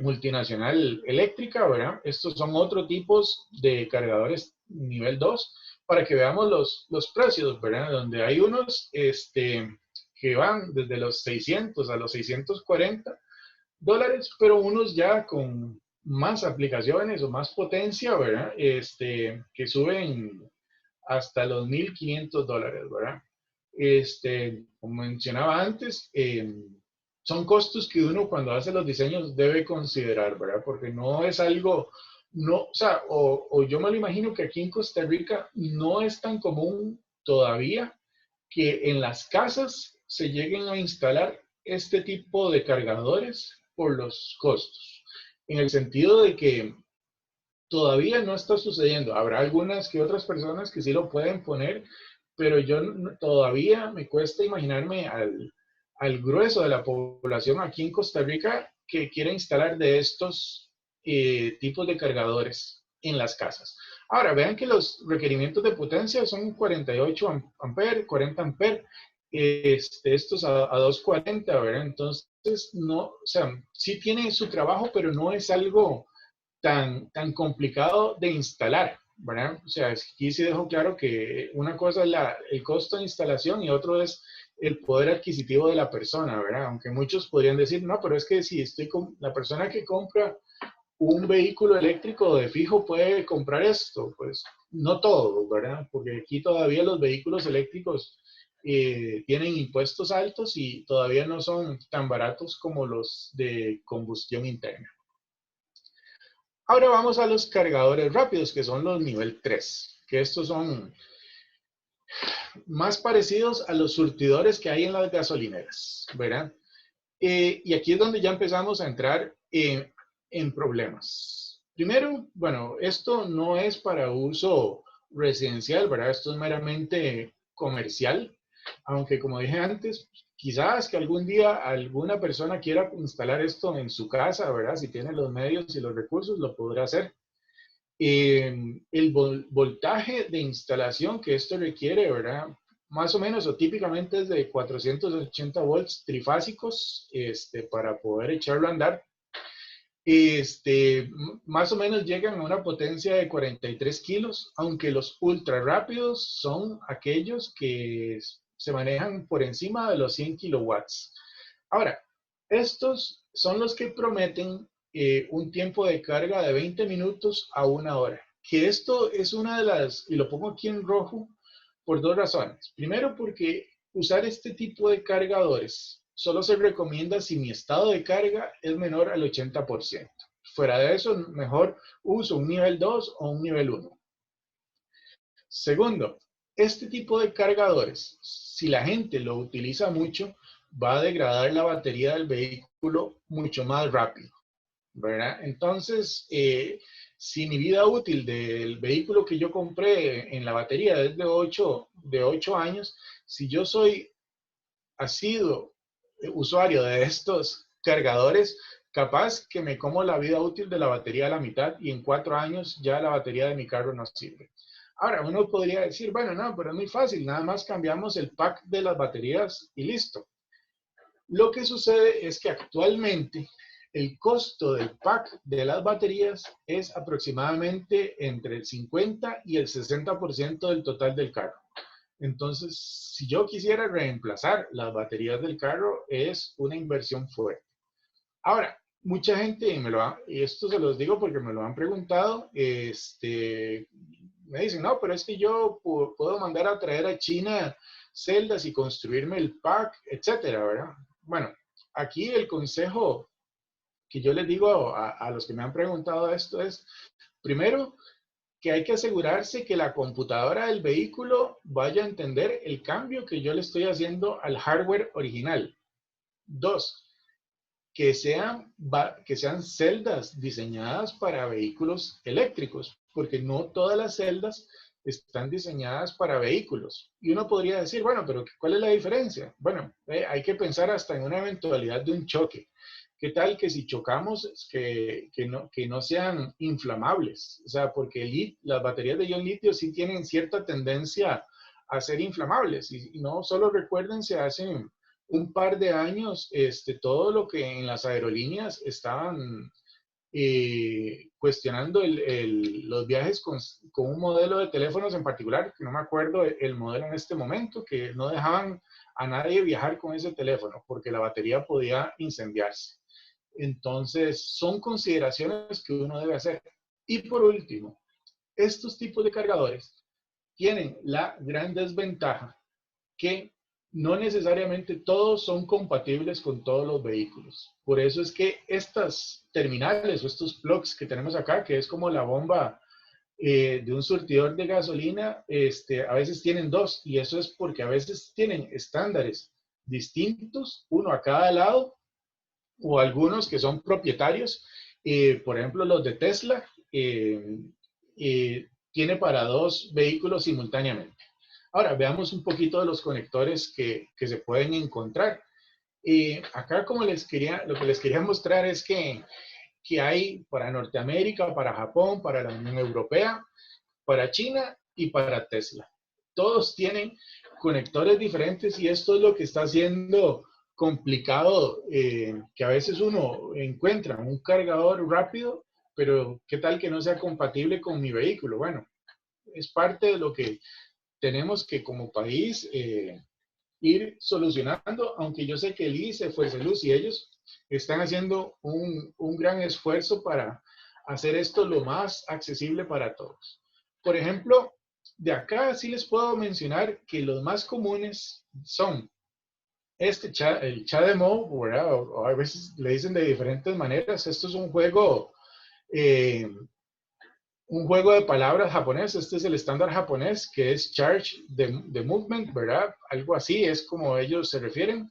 multinacional eléctrica, ¿verdad? Estos son otros tipos de cargadores nivel 2 para que veamos los precios, ¿verdad? Donde hay unos que van desde los 600 a los $640, pero unos ya con más aplicaciones o más potencia, ¿verdad? Que suben hasta los $1,500, ¿verdad? Como mencionaba antes, son costos que uno cuando hace los diseños debe considerar, ¿verdad? Porque no es algo, no, o sea, o yo me lo imagino que aquí en Costa Rica no es tan común todavía que en las casas se lleguen a instalar este tipo de cargadores por los costos. En el sentido de que todavía no está sucediendo. Habrá algunas que otras personas que sí lo pueden poner, pero yo todavía me cuesta imaginarme al grueso de la población aquí en Costa Rica que quiere instalar de estos tipos de cargadores en las casas. Ahora, vean que los requerimientos de potencia son 48 amperes, 40 amperes, estos a 240, ¿verdad? Entonces, no, o sea, sí tiene su trabajo, pero no es algo tan complicado de instalar, ¿verdad? O sea, aquí sí dejo claro que una cosa es el costo de instalación y otro es el poder adquisitivo de la persona, ¿verdad? Aunque muchos podrían decir, no, pero es que si estoy con la persona que compra un vehículo eléctrico de fijo puede comprar esto, pues no todo, ¿verdad? Porque aquí todavía los vehículos eléctricos tienen impuestos altos y todavía no son tan baratos como los de combustión interna. Ahora vamos a los cargadores rápidos, que son los nivel 3, que estos son más parecidos a los surtidores que hay en las gasolineras, ¿verdad? Y aquí es donde ya empezamos a entrar en problemas. Primero, bueno, esto no es para uso residencial, ¿verdad? Esto es meramente comercial, aunque como dije antes, quizás que algún día alguna persona quiera instalar esto en su casa, ¿verdad? Si tiene los medios y los recursos, lo podrá hacer. El voltaje de instalación que esto requiere, ¿verdad? Más o menos o típicamente es de 480 volts trifásicos para poder echarlo a andar. Más o menos llegan a una potencia de 43 kilos, aunque los ultra rápidos son aquellos que se manejan por encima de los 100 kilowatts. Ahora, estos son los que prometen un tiempo de carga de 20 minutos a 1 hora. Que esto es una de las, y lo pongo aquí en rojo, por dos razones. Primero, porque usar este tipo de cargadores solo se recomienda si mi estado de carga es menor al 80%. Fuera de eso, mejor uso un nivel 2 o un nivel 1. Segundo, este tipo de cargadores, si la gente lo utiliza mucho, va a degradar la batería del vehículo mucho más rápido, ¿verdad? Entonces, si mi vida útil del vehículo que yo compré en la batería es de 8 años, si yo soy asiduo usuario de estos cargadores, capaz que me como la vida útil de la batería a la mitad y en 4 años ya la batería de mi carro no sirve. Ahora, uno podría decir, bueno, no, pero es muy fácil, nada más cambiamos el pack de las baterías y listo. Lo que sucede es que actualmente el costo del pack de las baterías es aproximadamente entre el 50 y el 60% del total del carro. Entonces, si yo quisiera reemplazar las baterías del carro, es una inversión fuerte. Ahora, mucha gente, y esto se los digo porque me lo han preguntado, me dicen, no, pero es que yo puedo mandar a traer a China celdas y construirme el pack, etcétera, ¿verdad? Bueno, aquí el consejo que yo les digo a los que me han preguntado esto es, primero, que hay que asegurarse que la computadora del vehículo vaya a entender el cambio que yo le estoy haciendo al hardware original. Dos, que sean celdas diseñadas para vehículos eléctricos, porque no todas las celdas están diseñadas para vehículos. Y uno podría decir, bueno, pero ¿cuál es la diferencia? Bueno, hay que pensar hasta en una eventualidad de un choque, ¿qué tal que si chocamos, que no sean inflamables? O sea, porque las baterías de ion litio sí tienen cierta tendencia a ser inflamables. Y no solo recuérdense, hace un par de años, todo lo que en las aerolíneas estaban cuestionando los viajes con un modelo de teléfonos en particular, que no me acuerdo el modelo en este momento, que no dejaban a nadie viajar con ese teléfono porque la batería podía incendiarse. Entonces, son consideraciones que uno debe hacer. Y por último, estos tipos de cargadores tienen la gran desventaja que no necesariamente todos son compatibles con todos los vehículos. Por eso es que estas terminales o estos plugs que tenemos acá, que es como la bomba de un surtidor de gasolina, a veces tienen dos, y eso es porque a veces tienen estándares distintos, uno a cada lado, o algunos que son propietarios. Por ejemplo, los de Tesla tiene para dos vehículos simultáneamente. Ahora, veamos un poquito de los conectores que se pueden encontrar. Acá, lo que les quería mostrar es que hay para Norteamérica, para Japón, para la Unión Europea, para China y para Tesla. Todos tienen conectores diferentes y esto es lo que está haciendo complicado, que a veces uno encuentra un cargador rápido, pero ¿qué tal que no sea compatible con mi vehículo? Bueno, es parte de lo que tenemos que como país ir solucionando, aunque yo sé que el ICE, Fuerza Luz y ellos están haciendo un gran esfuerzo para hacer esto lo más accesible para todos. Por ejemplo, de acá sí les puedo mencionar que los más comunes son el CHAdeMO, ¿verdad? O a veces le dicen de diferentes maneras. Esto es un juego de palabras japonés. Este es el estándar japonés, que es Charge the Movement, ¿verdad? Algo así es como ellos se refieren.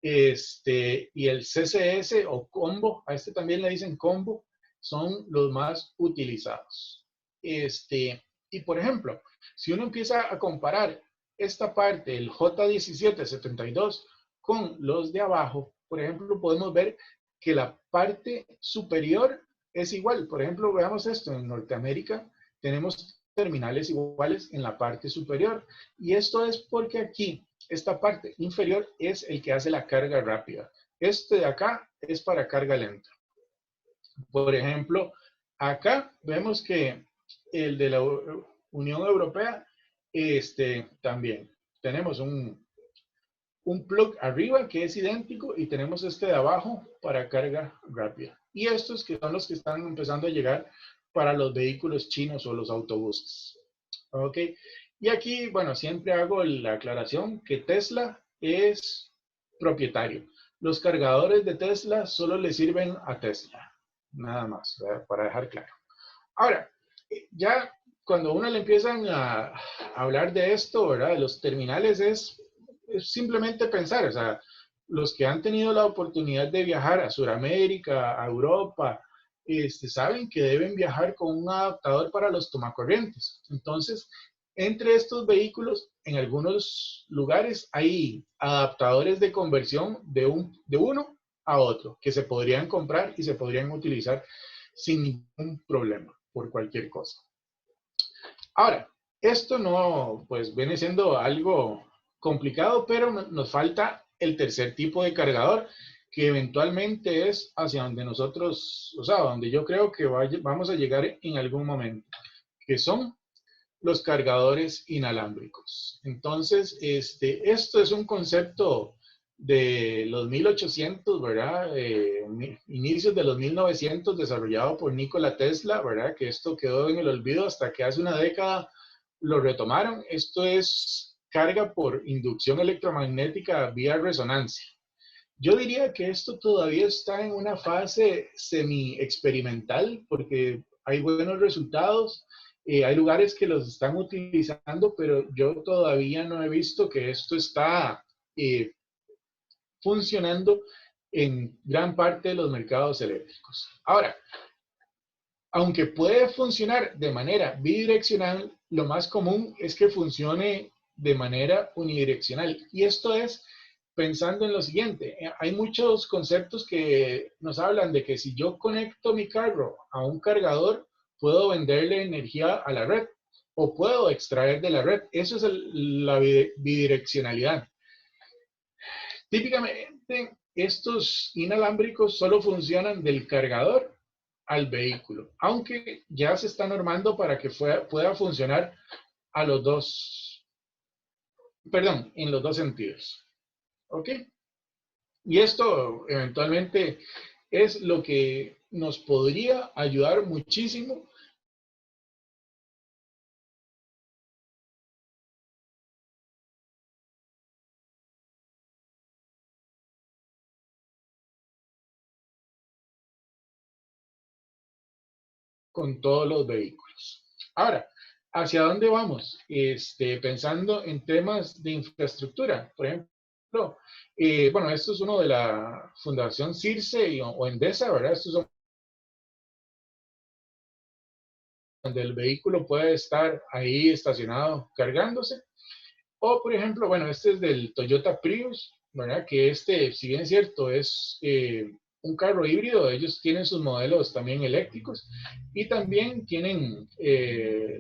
Y el CCS o combo, a este también le dicen combo, son los más utilizados. Y por ejemplo, si uno empieza a comparar esta parte, el J1772, con los de abajo, por ejemplo, podemos ver que la parte superior es igual. Por ejemplo, veamos esto, en Norteamérica tenemos terminales iguales en la parte superior. Y esto es porque aquí, esta parte inferior es el que hace la carga rápida. Este de acá es para carga lenta. Por ejemplo, acá vemos que el de la Unión Europea, también tenemos un plug arriba que es idéntico y tenemos este de abajo para carga rápida. Y estos que son los que están empezando a llegar para los vehículos chinos o los autobuses. ¿Ok? Y aquí, bueno, siempre hago la aclaración que Tesla es propietario. Los cargadores de Tesla solo le sirven a Tesla. Nada más, ¿verdad? Para dejar claro. Ahora, ya cuando uno le empiezan a hablar de esto, ¿verdad? De los terminales es simplemente pensar, o sea, los que han tenido la oportunidad de viajar a Sudamérica, a Europa, saben que deben viajar con un adaptador para los tomacorrientes. Entonces, entre estos vehículos, en algunos lugares hay adaptadores de conversión de uno a otro que se podrían comprar y se podrían utilizar sin ningún problema por cualquier cosa. Ahora, esto no, pues viene siendo algo complicado, pero nos falta el tercer tipo de cargador, que eventualmente es hacia donde nosotros, o sea, donde yo creo que vamos a llegar en algún momento, que son los cargadores inalámbricos. Entonces, esto es un concepto de los 1800, ¿verdad? Inicios de los 1900, desarrollado por Nikola Tesla, ¿verdad? Que esto quedó en el olvido hasta que hace una década lo retomaron. Esto es carga por inducción electromagnética vía resonancia. Yo diría que esto todavía está en una fase semi-experimental porque hay buenos resultados. Hay lugares que los están utilizando, pero yo todavía no he visto que esto está funcionando en gran parte de los mercados eléctricos. Ahora, aunque puede funcionar de manera bidireccional, lo más común es que funcione de manera unidireccional. Y esto es pensando en lo siguiente, hay muchos conceptos que nos hablan de que si yo conecto mi carro a un cargador, puedo venderle energía a la red o puedo extraer de la red. Eso es la bidireccionalidad. Típicamente, estos inalámbricos solo funcionan del cargador al vehículo, aunque ya se está normando para que pueda funcionar a los dos, perdón, en los dos sentidos. ¿Ok? Y esto eventualmente es lo que nos podría ayudar muchísimo con todos los vehículos. Ahora, ¿hacia dónde vamos? Pensando en temas de infraestructura, por ejemplo, bueno, esto es uno de la Fundación CIRSE o Endesa, ¿verdad? Estos son donde el vehículo puede estar ahí estacionado cargándose. O, por ejemplo, bueno, este es del Toyota Prius, ¿verdad? Que si bien es cierto, es un carro híbrido, ellos tienen sus modelos también eléctricos y también tienen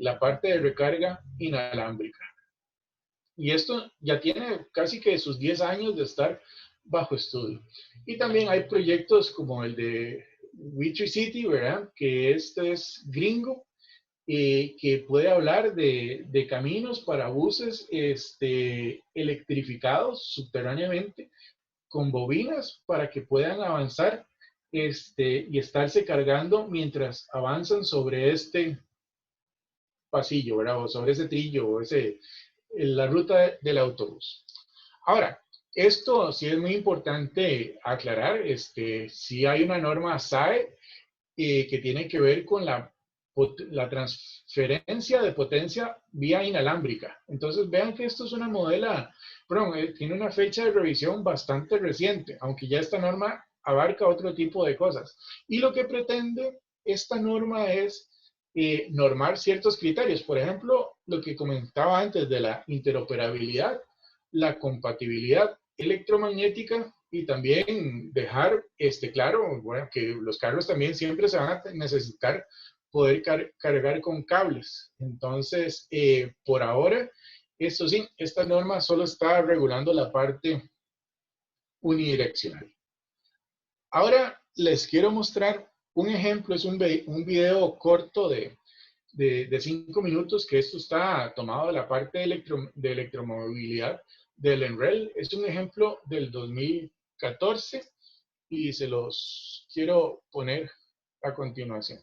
la parte de recarga inalámbrica. Y esto ya tiene casi que sus 10 años de estar bajo estudio. Y también hay proyectos como el de We3City, ¿verdad? Que este es gringo, que puede hablar de caminos para buses electrificados subterráneamente con bobinas para que puedan avanzar y estarse cargando mientras avanzan sobre este pasillo, ¿verdad? O sobre ese trillo o la ruta del autobús. Ahora, esto sí es muy importante aclarar, sí hay una norma SAE que tiene que ver con la transferencia de potencia vía inalámbrica. Entonces vean que esto es una modela, perdón, tiene una fecha de revisión bastante reciente, aunque ya esta norma abarca otro tipo de cosas. Y lo que pretende esta norma es normar ciertos criterios. Por ejemplo, lo que comentaba antes de la interoperabilidad, la compatibilidad electromagnética y también dejar claro, bueno, que los carros también siempre se van a necesitar poder cargar con cables. Entonces, por ahora, esto sí, esta norma solo está regulando la parte unidireccional. Ahora les quiero mostrar un ejemplo, es un video corto de 5 minutos, que esto está tomado de la parte de electromovilidad del NREL. Es un ejemplo del 2014 y se los quiero poner a continuación.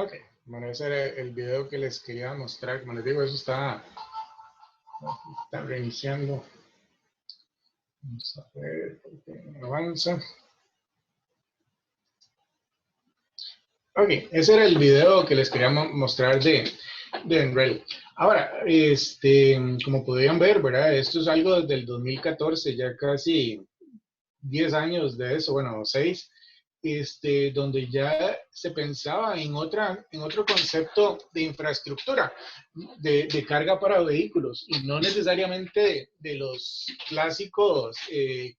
Ok, bueno, ese era el video que les quería mostrar. Como les digo, eso está reiniciando. Vamos a ver por qué no avanza. Ok, ese era el video que les quería mostrar de Enrel. Ahora, como podrían ver, ¿verdad? Esto es algo desde el 2014, ya casi 10 años de eso, bueno, 6, donde ya se pensaba en otro concepto de infraestructura de carga para vehículos y no necesariamente de los clásicos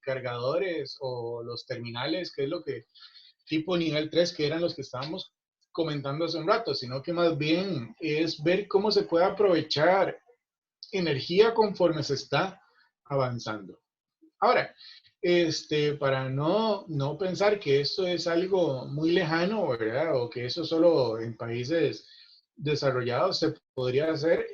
cargadores o los terminales, que es lo que tipo nivel 3 que eran los que estábamos comentando hace un rato, sino que más bien es ver cómo se puede aprovechar energía conforme se está avanzando. Ahora, para no pensar que esto es algo muy lejano, ¿verdad? O que eso solo en países desarrollados se podría hacer,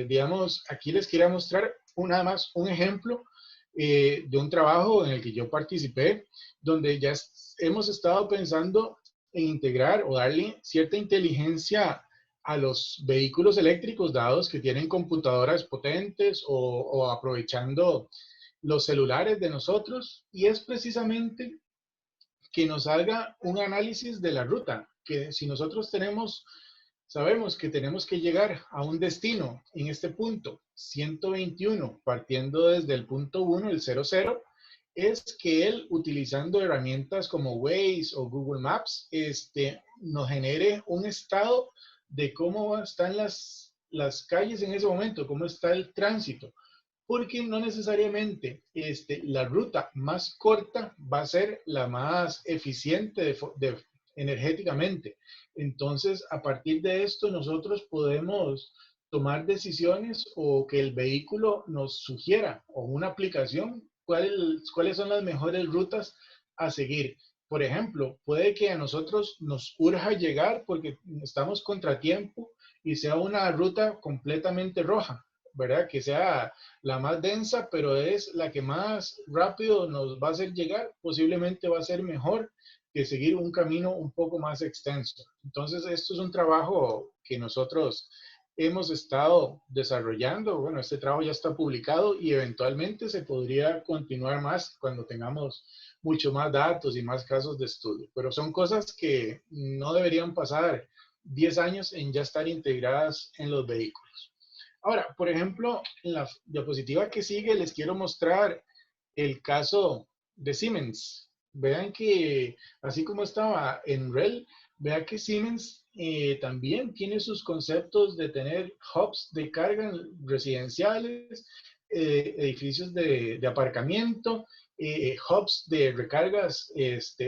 digamos, aquí les quería mostrar nada más un ejemplo de un trabajo en el que yo participé, donde ya hemos estado pensando en integrar o darle cierta inteligencia a los vehículos eléctricos, dados que tienen computadoras potentes o aprovechando los celulares de nosotros, y es precisamente que nos haga un análisis de la ruta, que si nosotros sabemos que tenemos que llegar a un destino en este punto 121, partiendo desde el punto 1, el 00, es que él, utilizando herramientas como Waze o Google Maps, nos genere un estado de cómo están las calles en ese momento, cómo está el tránsito, porque no necesariamente la ruta más corta va a ser la más eficiente energéticamente. Entonces, a partir de esto, nosotros podemos tomar decisiones o que el vehículo nos sugiera o una aplicación cuáles son las mejores rutas a seguir. Por ejemplo, puede que a nosotros nos urja llegar porque estamos contratiempo y sea una ruta completamente roja, ¿verdad? Que sea la más densa, pero es la que más rápido nos va a hacer llegar, posiblemente va a ser mejor que seguir un camino un poco más extenso. Entonces, esto es un trabajo que nosotros hemos estado desarrollando. Bueno, este trabajo ya está publicado y eventualmente se podría continuar más cuando tengamos mucho más datos y más casos de estudio. Pero son cosas que no deberían pasar 10 años en ya estar integradas en los vehículos. Ahora, por ejemplo, en la diapositiva que sigue les quiero mostrar el caso de Siemens. Vean que así como estaba en REL, vean que Siemens también tiene sus conceptos de tener hubs de carga residenciales, edificios de aparcamiento, hubs de recargas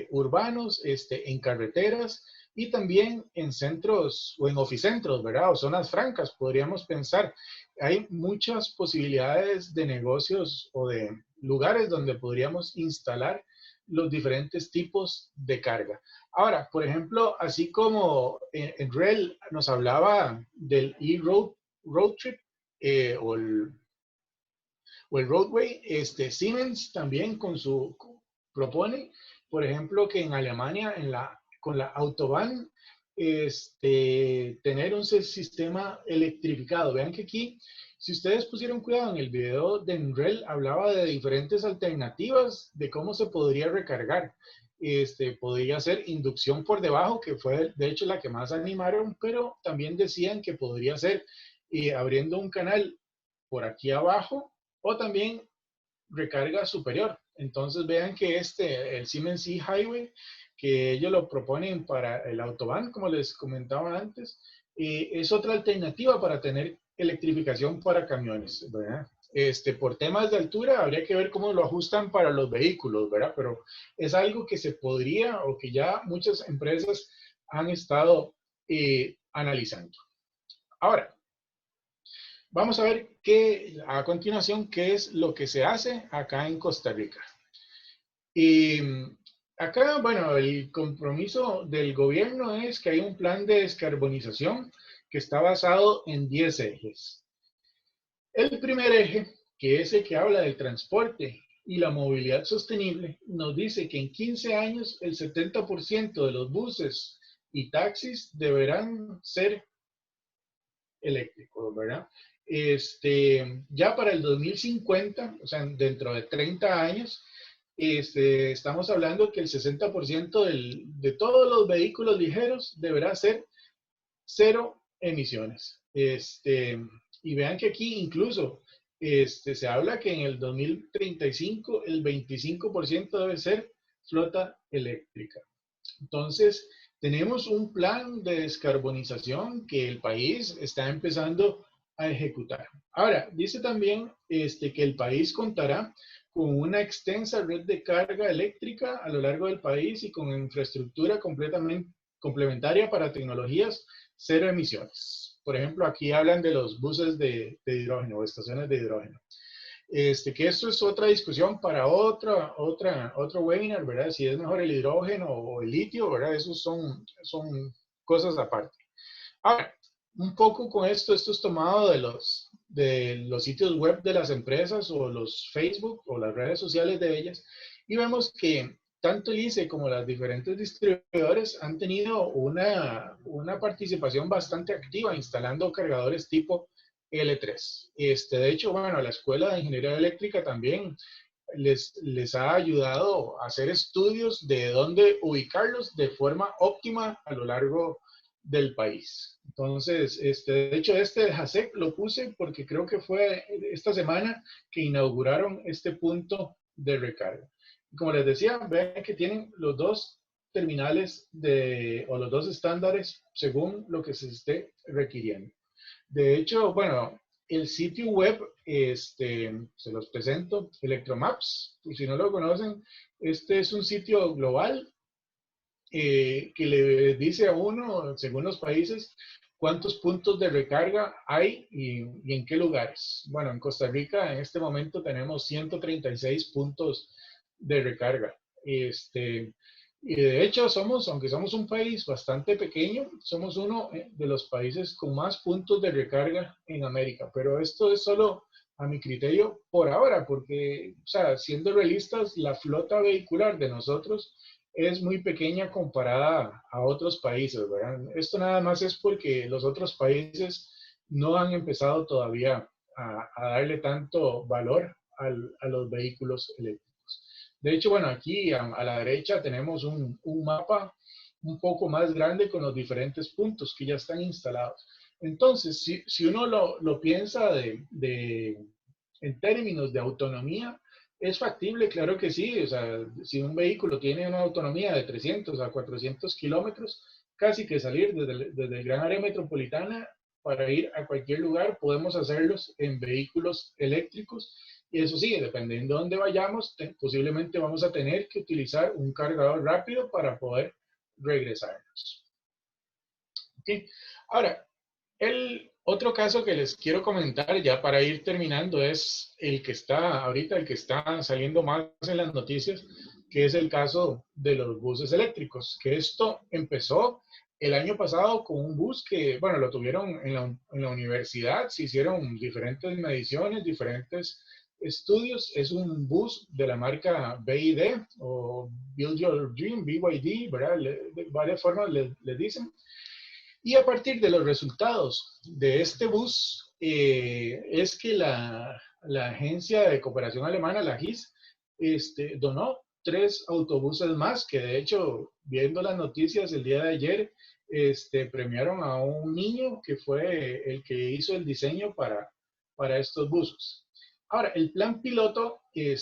urbanos, en carreteras, y también en centros o en oficentros, ¿verdad? O zonas francas, podríamos pensar. Hay muchas posibilidades de negocios o de lugares donde podríamos instalar los diferentes tipos de carga. Ahora, por ejemplo, así como en REL nos hablaba del road trip o el roadway, Siemens también propone, por ejemplo, que en Alemania con la Autobahn, tener un sistema electrificado. Vean que aquí, si ustedes pusieron cuidado en el video de Enrel, hablaba de diferentes alternativas de cómo se podría recargar. Podría ser inducción por debajo, que fue de hecho la que más animaron, pero también decían que podría ser abriendo un canal por aquí abajo o también recarga superior. Entonces vean que el Siemens E-Highway, que ellos lo proponen para el Autobahn, como les comentaba antes, es otra alternativa para tener electrificación para camiones, ¿verdad? Por temas de altura habría que ver cómo lo ajustan para los vehículos, ¿verdad? Pero es algo que se podría o que ya muchas empresas han estado analizando. Ahora, vamos a ver a continuación qué es lo que se hace acá en Costa Rica. Y acá, bueno, el compromiso del gobierno es que hay un plan de descarbonización que está basado en 10 ejes. El primer eje, que es el que habla del transporte y la movilidad sostenible, nos dice que en 15 años el 70% de los buses y taxis deberán ser eléctricos, ¿verdad? Ya para el 2050, o sea, dentro de 30 años, estamos hablando que el 60% de todos los vehículos ligeros deberá ser cero emisiones. Y vean que aquí incluso se habla que en el 2035 el 25% debe ser flota eléctrica. Entonces, tenemos un plan de descarbonización que el país está empezando a ejecutar. Ahora, dice también que el país contará con una extensa red de carga eléctrica a lo largo del país y con infraestructura completamente complementaria para tecnologías cero emisiones. Por ejemplo, aquí hablan de los buses de hidrógeno o estaciones de hidrógeno. Que esto es otra discusión para otro webinar, ¿verdad? Si es mejor el hidrógeno o el litio, ¿verdad? Esos son cosas aparte. Ahora, un poco con esto es tomado de los sitios web de las empresas o los Facebook o las redes sociales de ellas y vemos que tanto el ICE como las diferentes distribuidores han tenido una participación bastante activa instalando cargadores tipo L3. De hecho, bueno, la Escuela de Ingeniería Eléctrica también les ha ayudado a hacer estudios de dónde ubicarlos de forma óptima a lo largo del país. Entonces, de hecho, de JASEC lo puse porque creo que fue esta semana que inauguraron este punto de recarga. Como les decía, ven que tienen los dos terminales o los dos estándares según lo que se esté requiriendo. De hecho, bueno, el sitio web, se los presento, Electromaps, por si no lo conocen, este es un sitio global que le dice a uno, según los países, cuántos puntos de recarga hay y en qué lugares. Bueno, en Costa Rica en este momento tenemos 136 puntos de recarga. Y de hecho aunque somos un país bastante pequeño, somos uno de los países con más puntos de recarga en América. Pero esto es solo a mi criterio por ahora, porque, o sea, siendo realistas, la flota vehicular de nosotros es muy pequeña comparada a otros países, ¿verdad? Esto nada más es porque los otros países no han empezado todavía a darle tanto valor a los vehículos eléctricos. De hecho, bueno, aquí a la derecha tenemos un mapa un poco más grande con los diferentes puntos que ya están instalados. Entonces, si uno lo piensa en términos de autonomía, ¿es factible? Claro que sí. O sea, si un vehículo tiene una autonomía de 300 a 400 kilómetros, casi que salir desde el gran área metropolitana para ir a cualquier lugar, podemos hacerlos en vehículos eléctricos. Y eso sí, dependiendo de dónde vayamos, posiblemente vamos a tener que utilizar un cargador rápido para poder regresarnos. ¿Okay? Ahora, el otro caso que les quiero comentar ya para ir terminando es el que está saliendo más en las noticias, que es el caso de los buses eléctricos, que esto empezó el año pasado con un bus que, bueno, lo tuvieron en la universidad, se hicieron diferentes mediciones, diferentes estudios. Es un bus de la marca BYD o Build Your Dream, BYD, ¿verdad? De varias formas le dicen. Y a partir de los resultados de este bus, es que la agencia de cooperación alemana, la GIS, donó 3 autobuses más, que de hecho, viendo las noticias el día de ayer, premiaron a un niño que fue el que hizo el diseño para estos buses. Ahora, el plan piloto que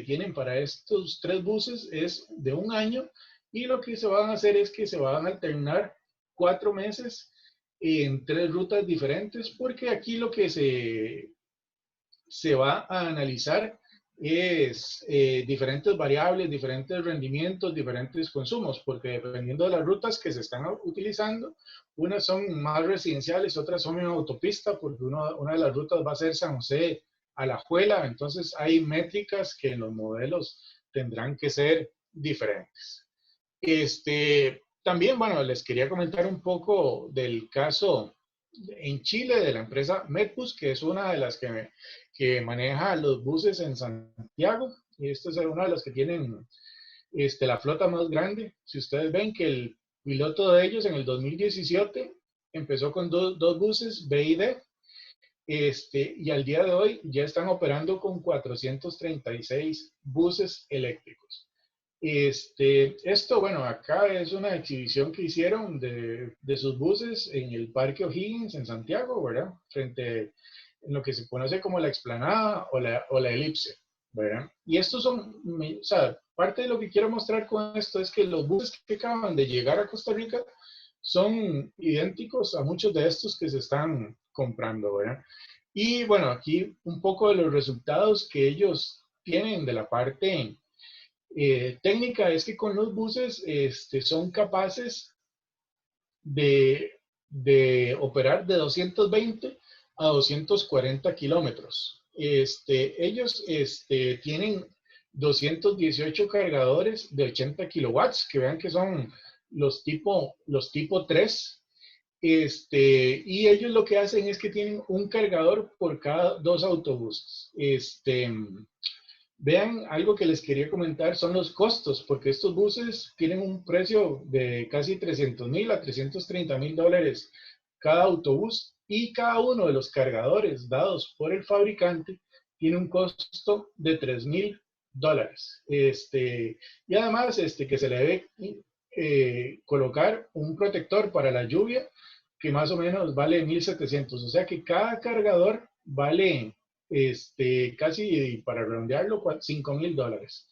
tienen para estos 3 buses es de 1 año y lo que se van a hacer es que se van a alternar 4 meses en 3 rutas diferentes, porque aquí lo que se va a analizar es diferentes variables, diferentes rendimientos, diferentes consumos, porque dependiendo de las rutas que se están utilizando, unas son más residenciales, otras son en autopista, porque una de las rutas va a ser San José Alajuela, entonces hay métricas que en los modelos tendrán que ser diferentes. También, bueno, les quería comentar un poco del caso en Chile de la empresa Medbus, que es una de las que maneja los buses en Santiago. Y esta es una de las que tienen la flota más grande. Si ustedes ven que piloto de ellos en el 2017 empezó con dos buses B y D, y al día de hoy ya están operando con 436 buses eléctricos. Esto, bueno, acá es una exhibición que hicieron de sus buses en el Parque O'Higgins en Santiago, ¿verdad? Frente a lo que se conoce como la explanada o la elipse, ¿verdad? Y estos son, o sea, parte de lo que quiero mostrar con esto es que los buses que acaban de llegar a Costa Rica son idénticos a muchos de estos que se están comprando, ¿verdad? Y bueno, aquí un poco de los resultados que ellos tienen de la parte técnica es que con los buses son capaces de operar de 220 a 240 kilómetros. Ellos tienen 218 cargadores de 80 kilowatts, que vean que son los tipo 3. Y ellos lo que hacen es que tienen un cargador por cada dos autobuses. Vean, algo que les quería comentar son los costos, porque estos buses tienen un precio de casi 300,000 a 330,000 dólares cada autobús, y cada uno de los cargadores dados por el fabricante tiene un costo de 3,000 dólares. Y además que se le debe colocar un protector para la lluvia que más o menos vale 1,700. O sea que cada cargador vale casi, para redondearlo, 5,000 dólares.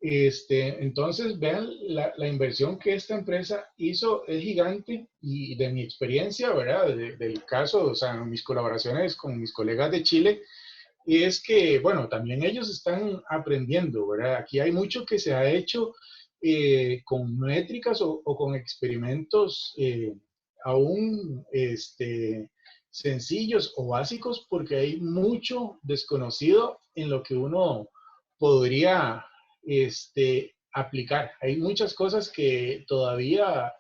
Entonces, vean, la inversión que esta empresa hizo es gigante, y de mi experiencia, ¿verdad? Del caso, o sea, mis colaboraciones con mis colegas de Chile, es que, bueno, también ellos están aprendiendo, ¿verdad? Aquí hay mucho que se ha hecho con métricas o con experimentos aún sencillos o básicos, porque hay mucho desconocido en lo que uno podría aplicar. Hay muchas cosas que todavía,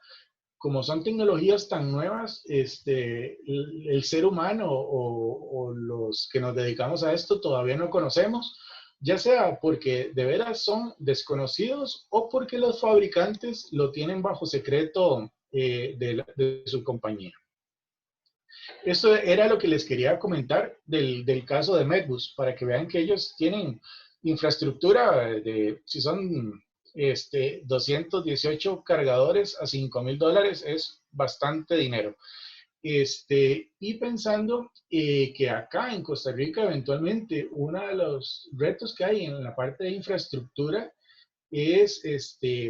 como son tecnologías tan nuevas, el ser humano o los que nos dedicamos a esto todavía no conocemos, ya sea porque de veras son desconocidos o porque los fabricantes lo tienen bajo secreto de su compañía. Eso era lo que les quería comentar del caso de Medbus, para que vean que ellos tienen infraestructura si son 218 cargadores a 5,000 dólares, es bastante dinero. Y pensando que acá en Costa Rica, eventualmente, uno de los retos que hay en la parte de infraestructura es,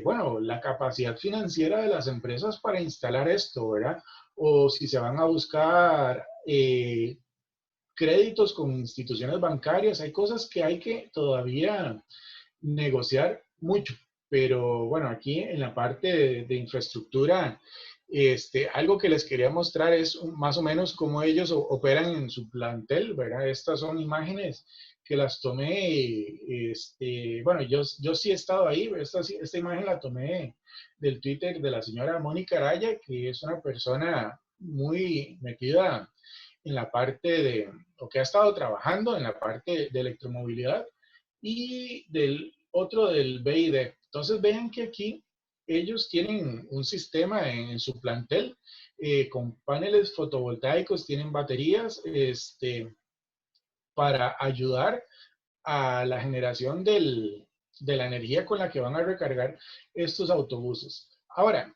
bueno, la capacidad financiera de las empresas para instalar esto, ¿verdad? O si se van a buscar créditos con instituciones bancarias, hay cosas que hay que todavía negociar mucho. Pero bueno, aquí en la parte de infraestructura, algo que les quería mostrar es más o menos cómo ellos operan en su plantel, ¿verdad? Estas son imágenes que las tomé, bueno, yo sí he estado ahí. Esta imagen la tomé del Twitter de la señora Mónica Araya, que es una persona muy metida en la parte o que ha estado trabajando en la parte de electromovilidad, y del otro del BID. Entonces vean que aquí ellos tienen un sistema en su plantel con paneles fotovoltaicos, tienen baterías para ayudar a la generación de la energía con la que van a recargar estos autobuses. Ahora,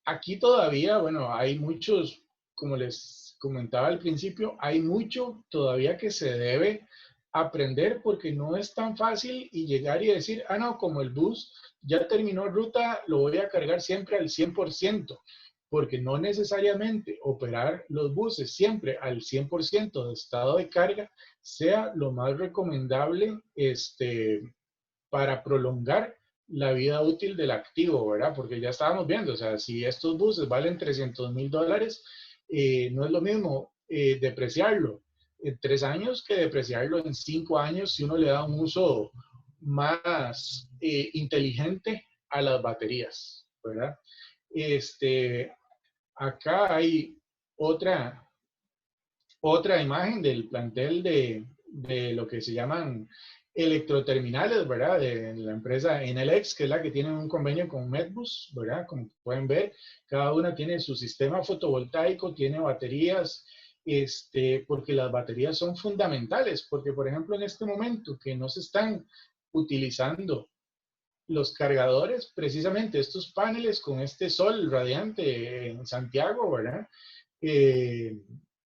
aquí todavía, bueno, hay muchos, como les comentaba al principio, hay mucho todavía que se debe aprender, porque no es tan fácil y llegar y decir, ah, no, como el bus ya terminó ruta, lo voy a cargar siempre al 100%, porque no necesariamente operar los buses siempre al 100% de estado de carga sea lo más recomendable para prolongar la vida útil del activo, ¿verdad? Porque ya estábamos viendo, o sea, si estos buses valen 300,000 dólares, no es lo mismo depreciarlo en 3 años que depreciarlo en 5 años si uno le da un uso más inteligente a las baterías, ¿verdad? Acá hay otra imagen del plantel de lo que se llaman electroterminales, ¿verdad? De la empresa Enel X, que es la que tiene un convenio con Medbus, ¿verdad? Como pueden ver, cada una tiene su sistema fotovoltaico, tiene baterías, porque las baterías son fundamentales, porque por ejemplo en este momento que no se están utilizando los cargadores, precisamente estos paneles con este sol radiante en Santiago, ¿verdad? Eh,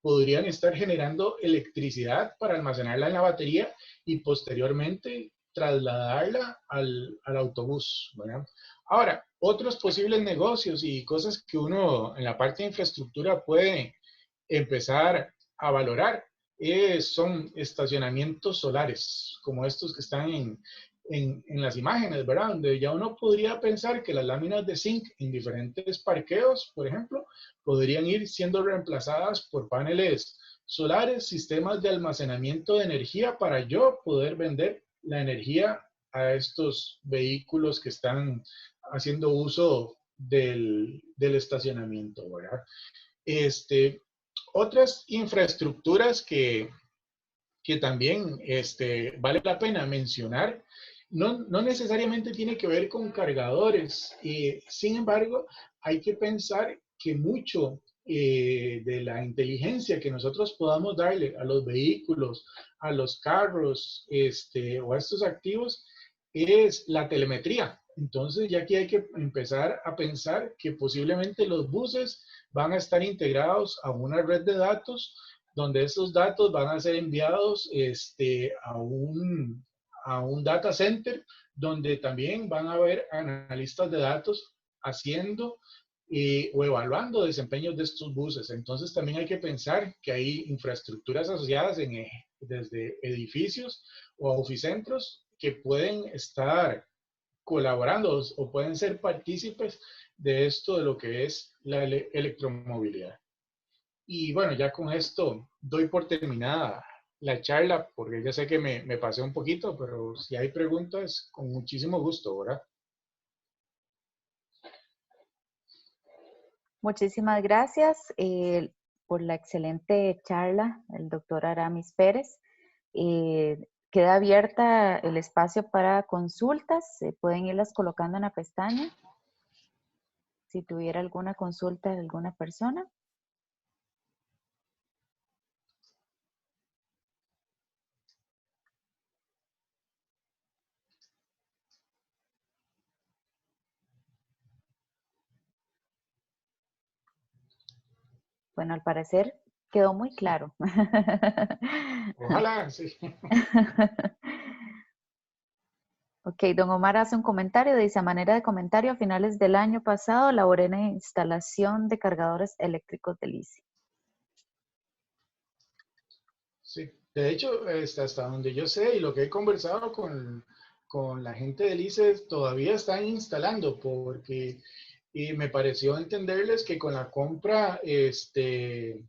Podrían estar generando electricidad para almacenarla en la batería y posteriormente trasladarla al autobús, ¿verdad? Ahora, otros posibles negocios y cosas que uno en la parte de infraestructura puede empezar a valorar son estacionamientos solares, como estos que están en las imágenes, ¿verdad? Donde ya uno podría pensar que las láminas de zinc en diferentes parqueos, por ejemplo, podrían ir siendo reemplazadas por paneles solares, sistemas de almacenamiento de energía para yo poder vender la energía a estos vehículos que están haciendo uso del estacionamiento, ¿verdad? Este, Otras infraestructuras que también vale la pena mencionar, no necesariamente tiene que ver con cargadores. Sin embargo, hay que pensar que mucho de la inteligencia que nosotros podamos darle a los vehículos, a los carros o a estos activos es la telemetría. Entonces, ya aquí hay que empezar a pensar que posiblemente los buses van a estar integrados a una red de datos donde esos datos van a ser enviados a un data center, donde también van a haber analistas de datos haciendo o evaluando desempeños de estos buses. Entonces también hay que pensar que hay infraestructuras asociadas desde edificios o oficentros que pueden estar colaborando o pueden ser partícipes de esto de lo que es la electromovilidad. Y bueno, ya con esto doy por terminada la charla, porque ya sé que me pasé un poquito, pero si hay preguntas, con muchísimo gusto, ¿verdad? Muchísimas gracias por la excelente charla, el doctor Aramis Pérez. Queda abierta el espacio para consultas. Pueden irlas colocando en la pestaña si tuviera alguna consulta de alguna persona. Bueno, al parecer quedó muy claro. Ojalá, sí. Ok, don Omar hace un comentario, dice, a manera de comentario, a finales del año pasado laboré en la instalación de cargadores eléctricos de LICE. Sí, de hecho, hasta donde yo sé y lo que he conversado con la gente del ICE, todavía están instalando, porque me pareció entenderles que con la compra de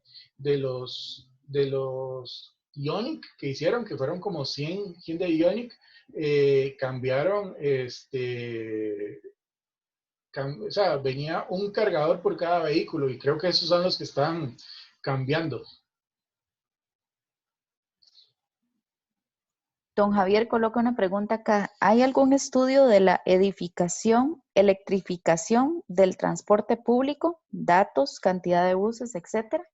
los Ioniq que hicieron, que fueron como 100 Hyundai Ioniq, cambiaron, o sea, venía un cargador por cada vehículo y creo que esos son los que están cambiando. Don Javier coloca una pregunta acá. ¿Hay algún estudio de la edificación, electrificación del transporte público, datos, cantidad de buses, etcétera?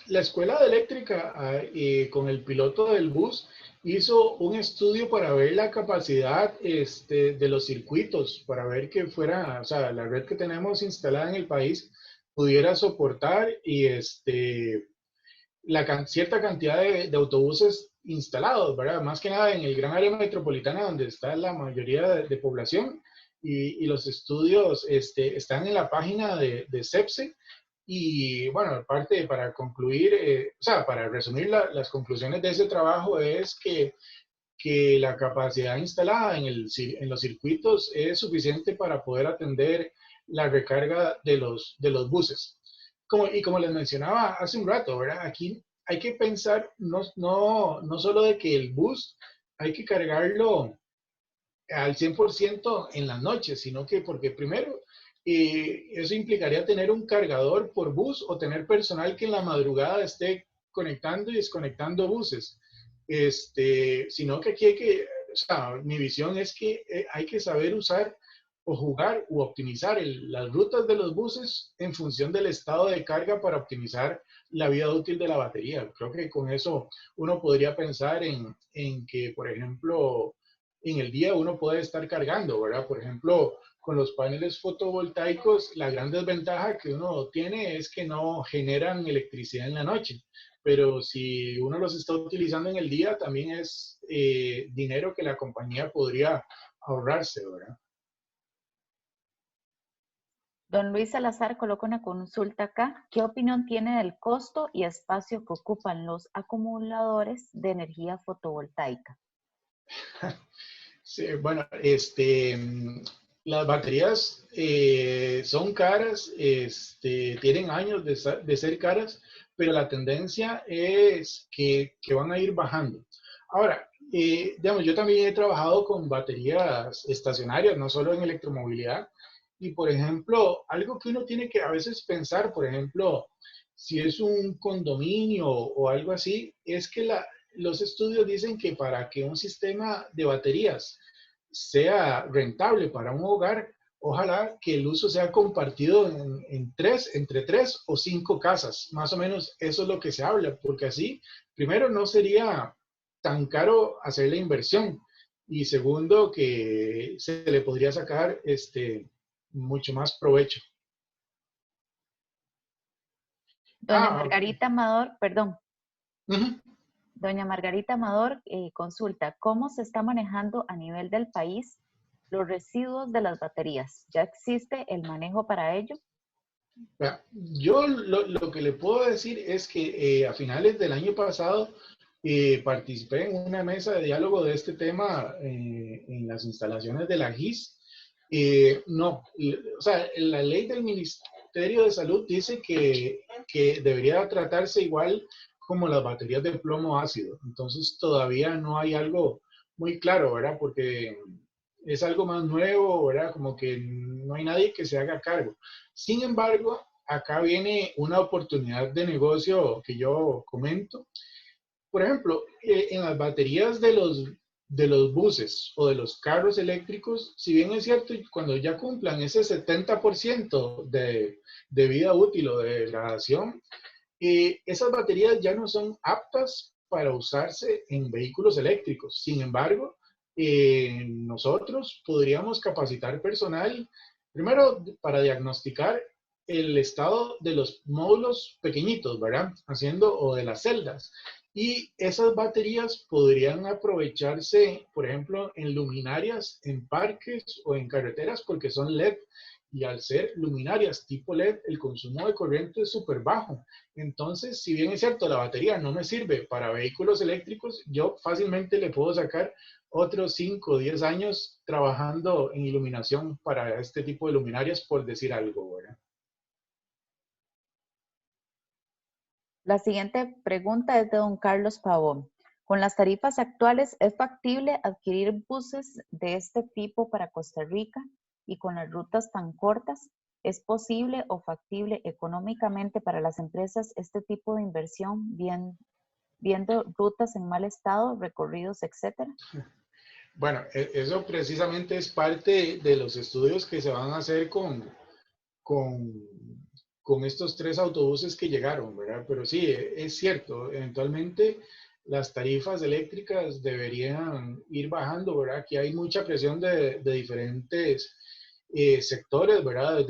La escuela de eléctrica, con el piloto del bus, hizo un estudio para ver la capacidad de los circuitos, para ver que fuera, o sea, la red que tenemos instalada en el país pudiera soportar cierta cantidad de autobuses instalados, ¿verdad? Más que nada en el gran área metropolitana donde está la mayoría de población, y los estudios están en la página de CEPSE. Y bueno, aparte, para concluir, o sea, para resumir las conclusiones de ese trabajo es que la capacidad instalada en los circuitos es suficiente para poder atender la recarga de los buses. Como les mencionaba hace un rato, ¿verdad? Aquí hay que pensar no solo de que el bus hay que cargarlo al 100% en las noches, sino que porque primero eso implicaría tener un cargador por bus o tener personal que en la madrugada esté conectando y desconectando buses. sino que aquí hay que, o sea, mi visión es que hay que saber usar o jugar u optimizar las rutas de los buses en función del estado de carga para optimizar la vida útil de la batería. Creo que con eso uno podría pensar en que, por ejemplo, en el día uno puede estar cargando, ¿verdad? Por ejemplo, con los paneles fotovoltaicos, la gran desventaja que uno tiene es que no generan electricidad en la noche. Pero si uno los está utilizando en el día, también es dinero que la compañía podría ahorrarse, ¿verdad? Don Luis Salazar coloca una consulta acá. ¿Qué opinión tiene del costo y espacio que ocupan los acumuladores de energía fotovoltaica? Sí, bueno, las baterías son caras, tienen años de ser caras, pero la tendencia es que van a ir bajando. Ahora, digamos, yo también he trabajado con baterías estacionarias, no solo en electromovilidad. Y, por ejemplo, algo que uno tiene que a veces pensar, por ejemplo, si es un condominio o algo así, es que los estudios dicen que para que un sistema de baterías sea rentable para un hogar, ojalá que el uso sea compartido entre tres o cinco casas. Más o menos eso es lo que se habla, porque así, primero, no sería tan caro hacer la inversión. Y segundo, que se le podría sacar mucho más provecho. Doña Ok. Margarita Amador, perdón, Ujú. Doña Margarita Amador consulta, ¿cómo se está manejando a nivel del país los residuos de las baterías? ¿Ya existe el manejo para ello? Yo lo que le puedo decir es que a finales del año pasado participé en una mesa de diálogo de este tema en las instalaciones de la GIS. No, o sea, la ley del Ministerio de Salud dice que debería tratarse igual como las baterías de plomo ácido. Entonces todavía no hay algo muy claro, ¿verdad? Porque es algo más nuevo, ¿verdad? Como que no hay nadie que se haga cargo. Sin embargo, acá viene una oportunidad de negocio que yo comento. Por ejemplo, en las baterías de los buses o de los carros eléctricos, si bien es cierto, cuando ya cumplan ese 70% de vida útil o de degradación, esas baterías ya no son aptas para usarse en vehículos eléctricos. Sin embargo, nosotros podríamos capacitar personal, primero para diagnosticar el estado de los módulos pequeñitos, ¿verdad? Haciendo o de las celdas. Y esas baterías podrían aprovecharse, por ejemplo, en luminarias, en parques o en carreteras porque son LED. Y al ser luminarias tipo LED, el consumo de corriente es súper bajo. Entonces, si bien es cierto, la batería no me sirve para vehículos eléctricos, yo fácilmente le puedo sacar otros 5 o 10 años trabajando en iluminación para este tipo de luminarias, por decir algo, ¿verdad? La siguiente pregunta es de don Carlos Pavón. Con las tarifas actuales, ¿es factible adquirir buses de este tipo para Costa Rica? Y con las rutas tan cortas, ¿es posible o factible económicamente para las empresas este tipo de inversión, viendo rutas en mal estado, recorridos, etcétera? Bueno, eso precisamente es parte de los estudios que se van a hacer con, con estos tres autobuses que llegaron, ¿verdad? Pero sí, es cierto, eventualmente las tarifas eléctricas deberían ir bajando, ¿verdad? Aquí hay mucha presión de diferentes sectores, ¿verdad?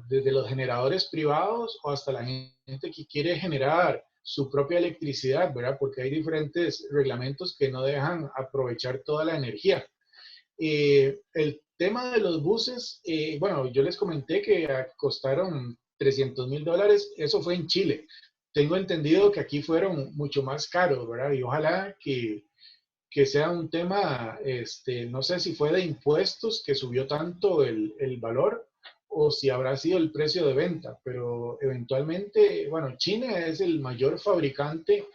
Desde los generadores privados o hasta la gente que quiere generar su propia electricidad, ¿verdad? Porque hay diferentes reglamentos que no dejan aprovechar toda la energía. El tema de los buses, bueno, yo les comenté que costaron $300,000, eso fue en Chile. Tengo entendido que aquí fueron mucho más caros, ¿verdad? Y ojalá que sea un tema, no sé si fue de impuestos que subió tanto el valor o si habrá sido el precio de venta, pero eventualmente, bueno, China es el mayor fabricante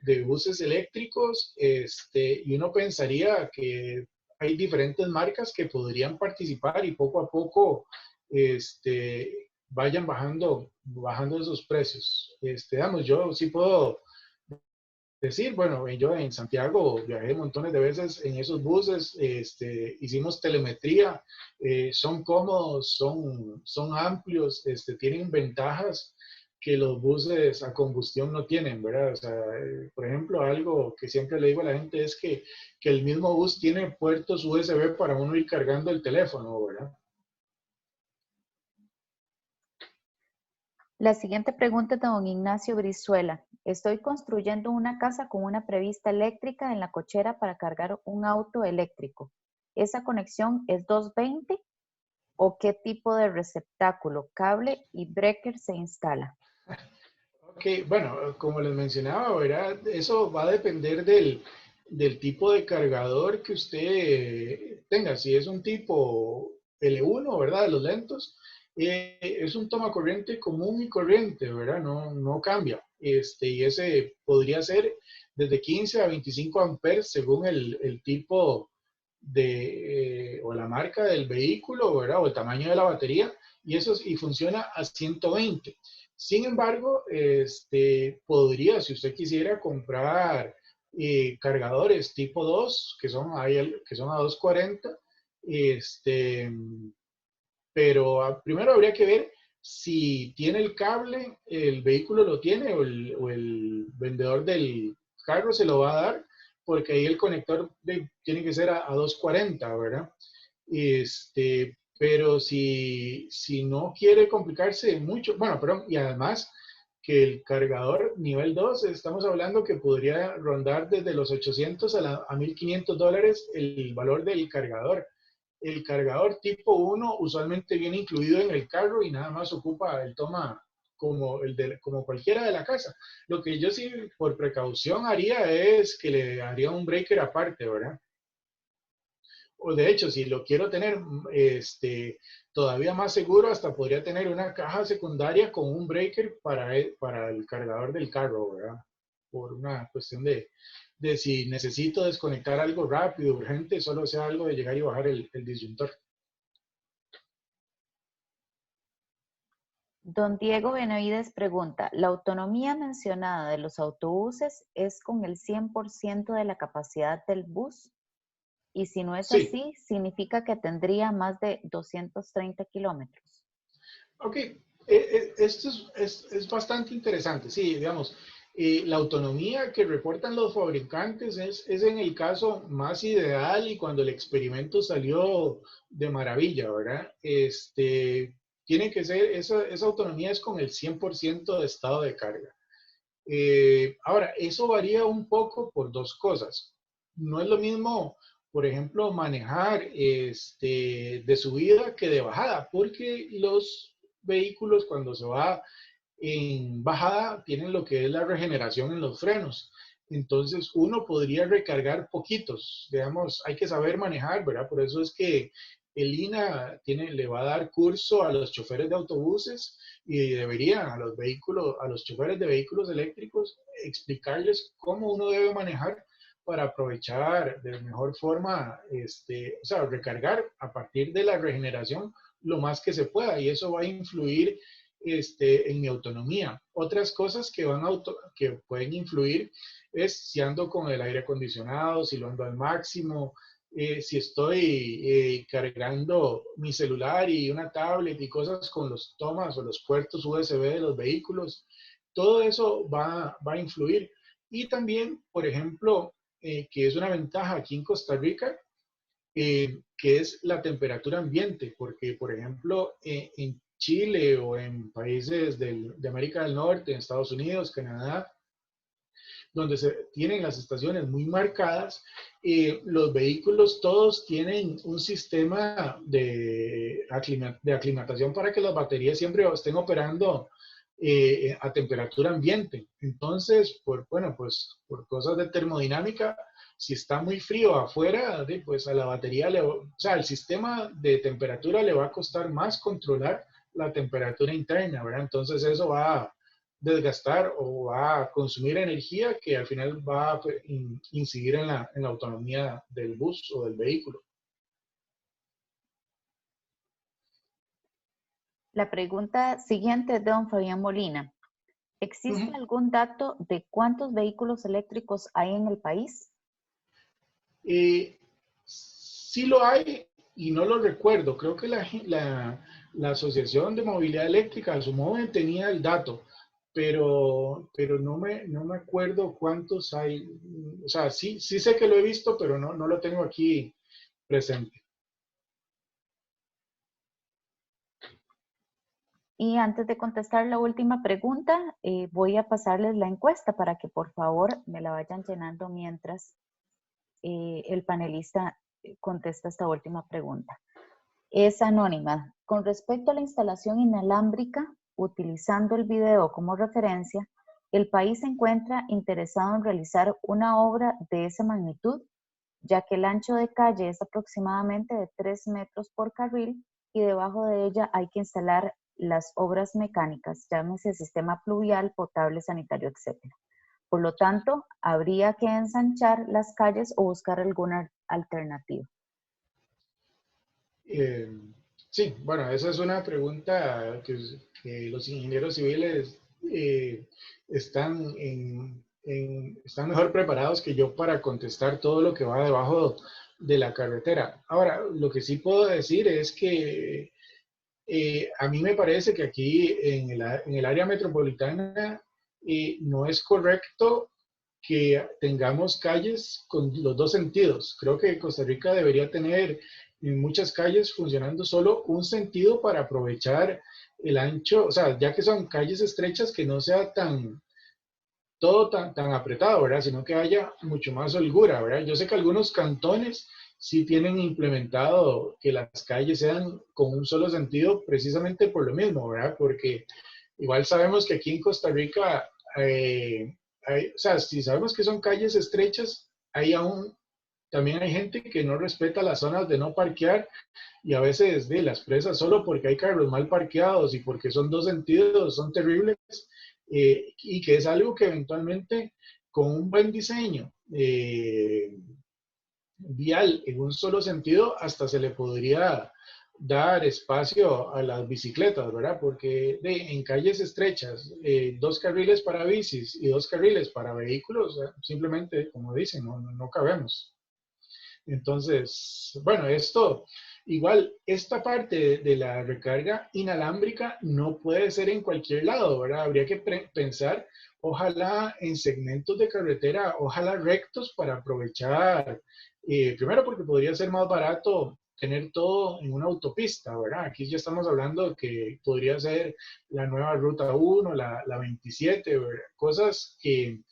de buses eléctricos, y uno pensaría que hay diferentes marcas que podrían participar y poco a poco, vayan bajando esos precios. Yo sí puedo decir, bueno, yo en Santiago viajé montones de veces en esos buses, hicimos telemetría, son cómodos, son amplios, tienen ventajas que los buses a combustión no tienen, ¿verdad? O sea, por ejemplo, algo que siempre le digo a la gente es que el mismo bus tiene puertos USB para uno ir cargando el teléfono, ¿verdad? La siguiente pregunta es de don Ignacio Brizuela. Estoy construyendo una casa con una prevista eléctrica en la cochera para cargar un auto eléctrico. ¿Esa conexión es 220 o qué tipo de receptáculo, cable y breaker se instala? Ok, bueno, como les mencionaba, ¿verdad? Eso va a depender del tipo de cargador que usted tenga. Si es un tipo L1, ¿verdad? De los lentos, es un toma corriente común y corriente, ¿verdad? No cambia. Y ese podría ser desde 15 a 25 amperes según el tipo o la marca del vehículo, ¿verdad? O el tamaño de la batería. Y funciona a 120. Sin embargo, podría, si usted quisiera, comprar cargadores tipo 2, que son a 240, este, pero primero habría que ver si tiene el cable, el vehículo lo tiene o el vendedor del carro se lo va a dar, porque ahí el conector tiene que ser a 240, ¿verdad? Pero si no quiere complicarse mucho, bueno, perdón, y además que el cargador nivel 2 estamos hablando que podría rondar desde los 800 a $1,500 el valor del cargador. El cargador tipo 1 usualmente viene incluido en el carro y nada más ocupa el toma como cualquiera de la casa. Lo que yo sí por precaución haría es que le haría un breaker aparte, ¿verdad? O de hecho, si lo quiero tener todavía más seguro, hasta podría tener una caja secundaria con un breaker para el cargador del carro, ¿verdad? Por una cuestión de si necesito desconectar algo rápido, urgente, solo sea algo de llegar y bajar el disyuntor. Don Diego Benavides pregunta, ¿la autonomía mencionada de los autobuses es con el 100% de la capacidad del bus? Y si no es Sí, así, significa que tendría más de 230 kilómetros. ok. Esto es bastante interesante. Sí, digamos, la autonomía que reportan los fabricantes es en el caso más ideal y cuando el experimento salió de maravilla, ¿verdad? Tiene que ser, esa autonomía es con el 100% de estado de carga. Ahora, eso varía un poco por dos cosas. No es lo mismo, por ejemplo, manejar de subida que de bajada, porque los vehículos cuando se va en bajada tienen lo que es la regeneración en los frenos. Entonces, uno podría recargar poquitos. Digamos, hay que saber manejar, ¿verdad? Por eso es que el INA le va a dar curso a los choferes de autobuses y deberían a los choferes de vehículos eléctricos explicarles cómo uno debe manejar para aprovechar de mejor forma, o sea, recargar a partir de la regeneración lo más que se pueda y eso va a influir en mi autonomía. Otras cosas que pueden influir es si ando con el aire acondicionado, si lo ando al máximo, si estoy cargando mi celular y una tablet y cosas con los tomas o los puertos USB de los vehículos, todo eso va a influir. Y también, por ejemplo, que es una ventaja aquí en Costa Rica, que es la temperatura ambiente, porque por ejemplo en Chile o en países de América del Norte, en Estados Unidos, Canadá, donde se tienen las estaciones muy marcadas, los vehículos todos tienen un sistema de aclimatación para que las baterías siempre estén operando a temperatura ambiente. Entonces, bueno, pues por cosas de termodinámica, si está muy frío afuera, pues a la batería, o sea, el sistema de temperatura le va a costar más controlar la temperatura interna, ¿verdad? Entonces eso va a desgastar o va a consumir energía que al final va a incidir en la autonomía del bus o del vehículo. La pregunta siguiente es de don Fabián Molina. ¿Existe algún dato de cuántos vehículos eléctricos hay en el país? Sí lo hay y no lo recuerdo. Creo que la Asociación de Movilidad Eléctrica, a su modo, tenía el dato, pero no me acuerdo cuántos hay. O sea, sí sé que lo he visto, pero no lo tengo aquí presente. Y antes de contestar la última pregunta, voy a pasarles la encuesta para que por favor me la vayan llenando mientras el panelista contesta esta última pregunta. Es anónima. Con respecto a la instalación inalámbrica, utilizando el video como referencia, ¿el país se encuentra interesado en realizar una obra de esa magnitud, ya que el ancho de calle es aproximadamente de 3 metros por carril y debajo de ella hay que instalar las obras mecánicas, llámese sistema pluvial, potable, sanitario, etc.? Por lo tanto, habría que ensanchar las calles o buscar alguna alternativa. Sí, bueno, esa es una pregunta que los ingenieros civiles están, están mejor preparados que yo para contestar todo lo que va debajo de la carretera. Ahora, lo que sí puedo decir es que a mí me parece que aquí en el área metropolitana no es correcto que tengamos calles con los dos sentidos. Creo que Costa Rica debería tener en muchas calles funcionando solo un sentido para aprovechar el ancho, o sea, ya que son calles estrechas, que no sea todo tan apretado, ¿verdad? Sino que haya mucho más holgura, ¿verdad? Yo sé que algunos cantones sí tienen implementado que las calles sean con un solo sentido precisamente por lo mismo, ¿verdad? Porque igual sabemos que aquí en Costa Rica, o sea, si sabemos que son calles estrechas, hay aún, también hay gente que no respeta las zonas de no parquear y a veces de las presas solo porque hay carros mal parqueados y porque son dos sentidos, son terribles, y que es algo que eventualmente con un buen diseño vial en un solo sentido hasta se le podría dar espacio a las bicicletas, ¿verdad? Porque en calles estrechas, dos carriles para bicis y dos carriles para vehículos, simplemente, como dicen, no cabemos. Entonces, bueno, esto, igual, esta parte de la recarga inalámbrica no puede ser en cualquier lado, ¿verdad? Habría que pensar, ojalá en segmentos de carretera, ojalá rectos para aprovechar, primero porque podría ser más barato tener todo en una autopista, ¿verdad? Aquí ya estamos hablando que podría ser la nueva Ruta 1, la 27, ¿verdad? Cosas que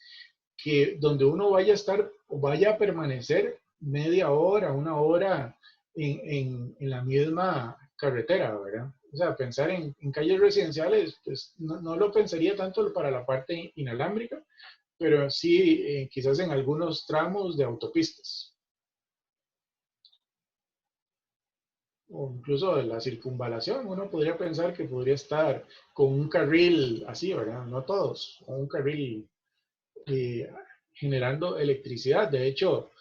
donde uno vaya a estar o vaya a permanecer media hora, una hora en la misma carretera, ¿verdad? O sea, pensar en calles residenciales, pues no lo pensaría tanto para la parte inalámbrica, pero sí quizás en algunos tramos de autopistas. O incluso de la circunvalación, uno podría pensar que podría estar con un carril así, ¿verdad? No todos, con un carril eh, generando electricidad. De hecho,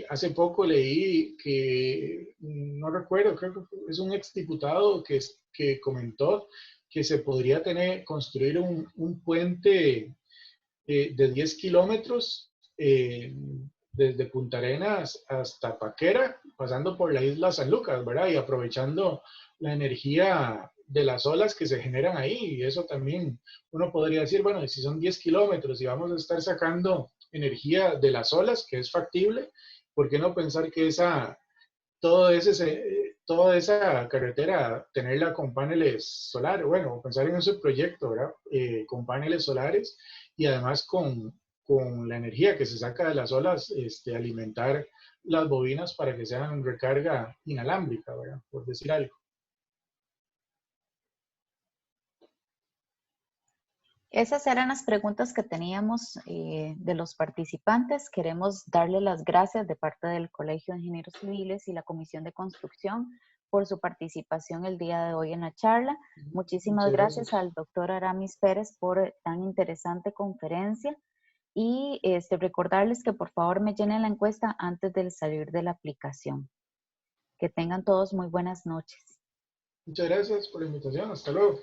hace poco leí que, no recuerdo, creo que es un exdiputado que comentó que se podría construir un puente de 10 kilómetros desde Punta Arenas hasta Paquera, pasando por la isla San Lucas, ¿verdad? Y aprovechando la energía de las olas que se generan ahí. Y eso también uno podría decir, bueno, si son 10 kilómetros y vamos a estar sacando energía de las olas, que es factible, ¿por qué no pensar que toda esa carretera, tenerla con paneles solares? Bueno, pensar en ese proyecto, ¿verdad? Con paneles solares y además con la energía que se saca de las olas, alimentar las bobinas para que sean recarga inalámbrica, ¿verdad? Por decir algo. Esas eran las preguntas que teníamos de los participantes. Queremos darle las gracias de parte del Colegio de Ingenieros Civiles y la Comisión de Construcción por su participación el día de hoy en la charla. Muchísimas Muchas gracias gracias. al doctor Aramis Pérez por tan interesante conferencia y recordarles que por favor me llenen la encuesta antes de salir de la aplicación. Que tengan todos muy buenas noches. Muchas gracias por la invitación. Hasta luego.